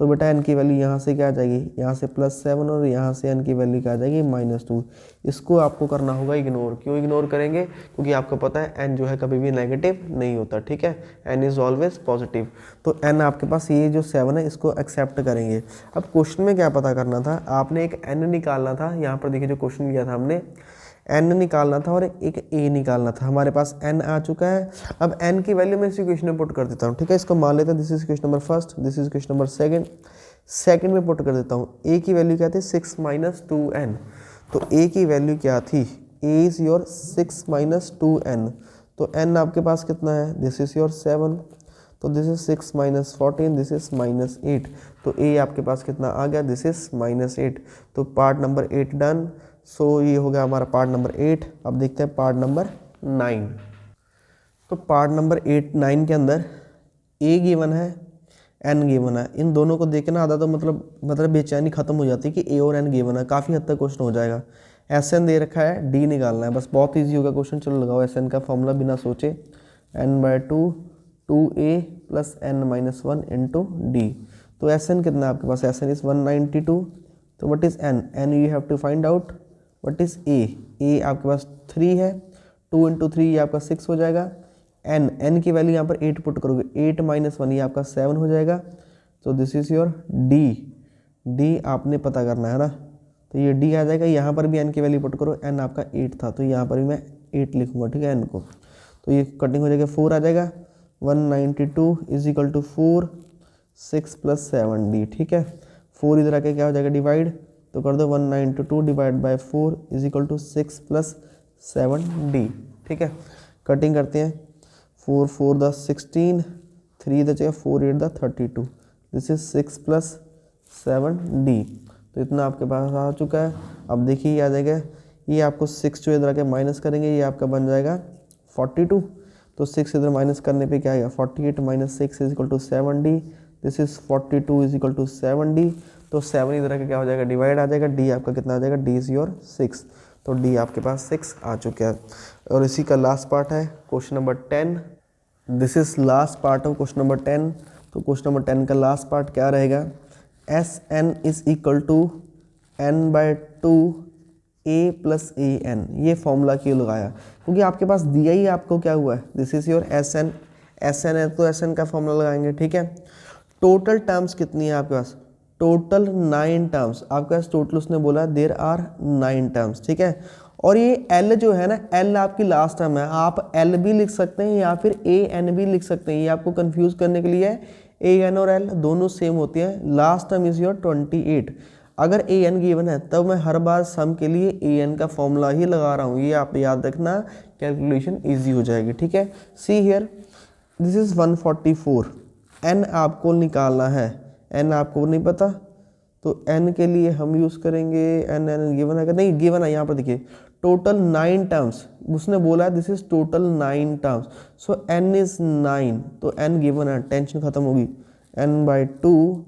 तो बेटा n की वैल्यू यहाँ से क्या आ जाएगी, यहाँ से +7 और यहाँ से n की वैल्यू क्या आ जाएगी -2। इसको आपको करना होगा इग्नोर। क्यों इग्नोर करेंगे, क्योंकि आपको पता है n जो है कभी भी नेगेटिव नहीं होता, ठीक है, n इज़ ऑलवेज पॉजिटिव। तो n आपके पास ये जो 7 है इसको एक्सेप्ट करेंगे। अब क्वेश्चन में क्या पता करना था, आपने एक n निकालना था। यहाँ पर देखिए जो क्वेश्चन किया था हमने, n निकालना था और एक a निकालना था। हमारे पास n आ चुका है। अब n की वैल्यू मैं इस इक्वेशन में पुट कर देता हूँ, ठीक है। इसको मान लेते हैं this is equation number first, this is equation number second में पुट कर देता हूँ। a की वैल्यू क्या थी 6 - 2n। तो a की वैल्यू क्या थी, a इज़ योर 6 - 2n। तो n आपके पास कितना है, दिस इज योर 7। तो दिस इज 6 - 14, दिस इज -8। तो a आपके पास कितना आ गया, दिस इज -8। तो पार्ट नंबर 8 डन। सो ये हो गया हमारा पार्ट नंबर 8। अब देखते हैं पार्ट नंबर 9। तो पार्ट नंबर 9 के अंदर a गिवन है, n गिवन है। इन दोनों को देख के ना आधा तो मतलब बेचैनी खत्म हो जाती है कि a और n गिवन है। काफ़ी हद तक क्वेश्चन हो जाएगा। Sn दे रखा है, d निकालना है, बस बहुत ईजी होगा क्वेश्चन। चलो लगाओ Sn का फॉर्मूला बिना सोचे, n/2 2a + n - 1 × d। तो Sn कितना है आपके पास, Sn इज 192। तो what is n, n you have to find out. What is a आपके पास 3 है, 2 × 3 ये आपका 6 हो जाएगा। n की वैल्यू यहाँ पर 8 पुट करोगे, 8 - 1 ये आपका 7 हो जाएगा। तो दिस इज योर d आपने पता करना है ना। तो ये d आ जाएगा। यहाँ पर भी n की वैल्यू पुट करो, n आपका 8 था, तो यहाँ पर भी मैं 8 लिखूंगा, ठीक है, n को। तो ये कटिंग हो जाएगा, 4 आ जाएगा। 192 = 4, 6 + 7d, ठीक है। 4 इधर आके क्या हो जाएगा, डिवाइड। तो कर दो 192 / 4 = 6 + 7d, ठीक है। कटिंग करते हैं, 4 × 4 = 16, 3 इधर चाहिए, 4 × 8 = 32। This is 6 + 7d। तो इतना आपके पास आ चुका है। अब देखिए ये आ जाएगा, ये आपको 6 जो इधर आके माइनस करेंगे, ये आपका बन जाएगा 42। तो 6 इधर माइनस करने पे क्या आएगा, 48 - 6 = 7d। This is 42 = 7d। तो 7 इधर आके क्या हो जाएगा, डिवाइड आ जाएगा। d आपका कितना आ जाएगा, d इज योर 6। तो d आपके पास 6 आ चुका है। और इसी का लास्ट पार्ट है question number 10। This is last part of question number 10। तो क्वेश्चन नंबर 10 का लास्ट पार्ट क्या रहेगा, Sn is equal to n/2 a + an। ये फॉर्मूला क्यों लगाया, क्योंकि आपके पास दिया ही आपको क्या हुआ है, दिस इज योर Sn है, तो Sn का फॉर्मूला लगाएंगे, ठीक है। टोटल टर्म्स कितनी है आपके पास, टोटल 9 टर्म्स आपके पास। टोटल उसने बोला देयर आर 9 टर्म्स, ठीक है। और ये L जो है ना, L आपकी लास्ट टर्म है। आप L भी लिख सकते हैं या फिर AN भी लिख सकते हैं। ये आपको कंफ्यूज करने के लिए AN और L दोनों सेम होते हैं। Last term is your 28। अगर AN गिवन है तब मैं हर बार सम के लिए AN का फॉर्मूला ही लगा रहा हूँ। ये आप याद रखना, कैलकुलेशन ईजी हो जाएगी, ठीक है। See here, this is 144। n आपको निकालना है, n आपको नहीं पता, तो n के लिए हम यूज़ करेंगे n गिवन है, नहीं गिवन है, यहाँ पर देखिए टोटल 9 टर्म्स उसने बोला है, this is total 9 terms. So n is 9, तो n गिवन है, टेंशन खत्म होगी। n/2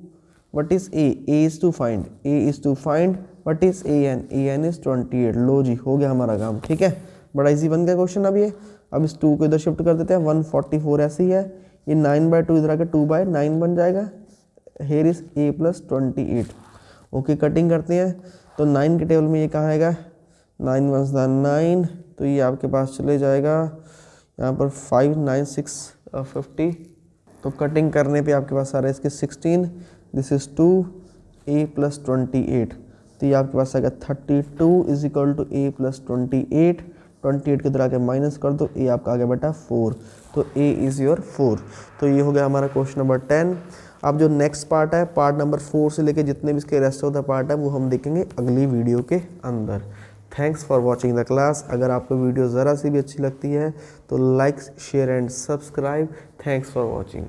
what is a is to find, what is an is 28। लो जी, हो गया हमारा काम, ठीक है। बड़ा इजी बन गया क्वेश्चन। अब ये अब इस 2 को इधर शिफ्ट कर देते हैं, 144 ऐसे ही है। ये 9/2 इधर आके 2/9 बन जाएगा। Here is a + 28। Okay, cutting करते हैं। तो 9 के टेबल में ये कहाँ आएगा, 9 × 1 = 9। तो ये आपके पास चले जाएगा यहाँ पर 5 9 6 50। तो कटिंग करने पे आपके पास आ रहा है इसके 16। This is 2 a + 28। तो ये आपके पास आएगा 32 = a + 28। 28 के इधर आके माइनस कर दो, a आपका आ गया बेटा 4। तो a इज़ योर 4। तो ये हो गया हमारा क्वेश्चन नंबर 10। अब जो नेक्स्ट पार्ट है, पार्ट नंबर 4 से लेके जितने भी इसके रेस्ट ऑफ द पार्ट है वो हम देखेंगे अगली वीडियो के अंदर। Thanks for watching the class. अगर आपको वीडियो ज़रा सी भी अच्छी लगती है तो like share and subscribe. Thanks for watching.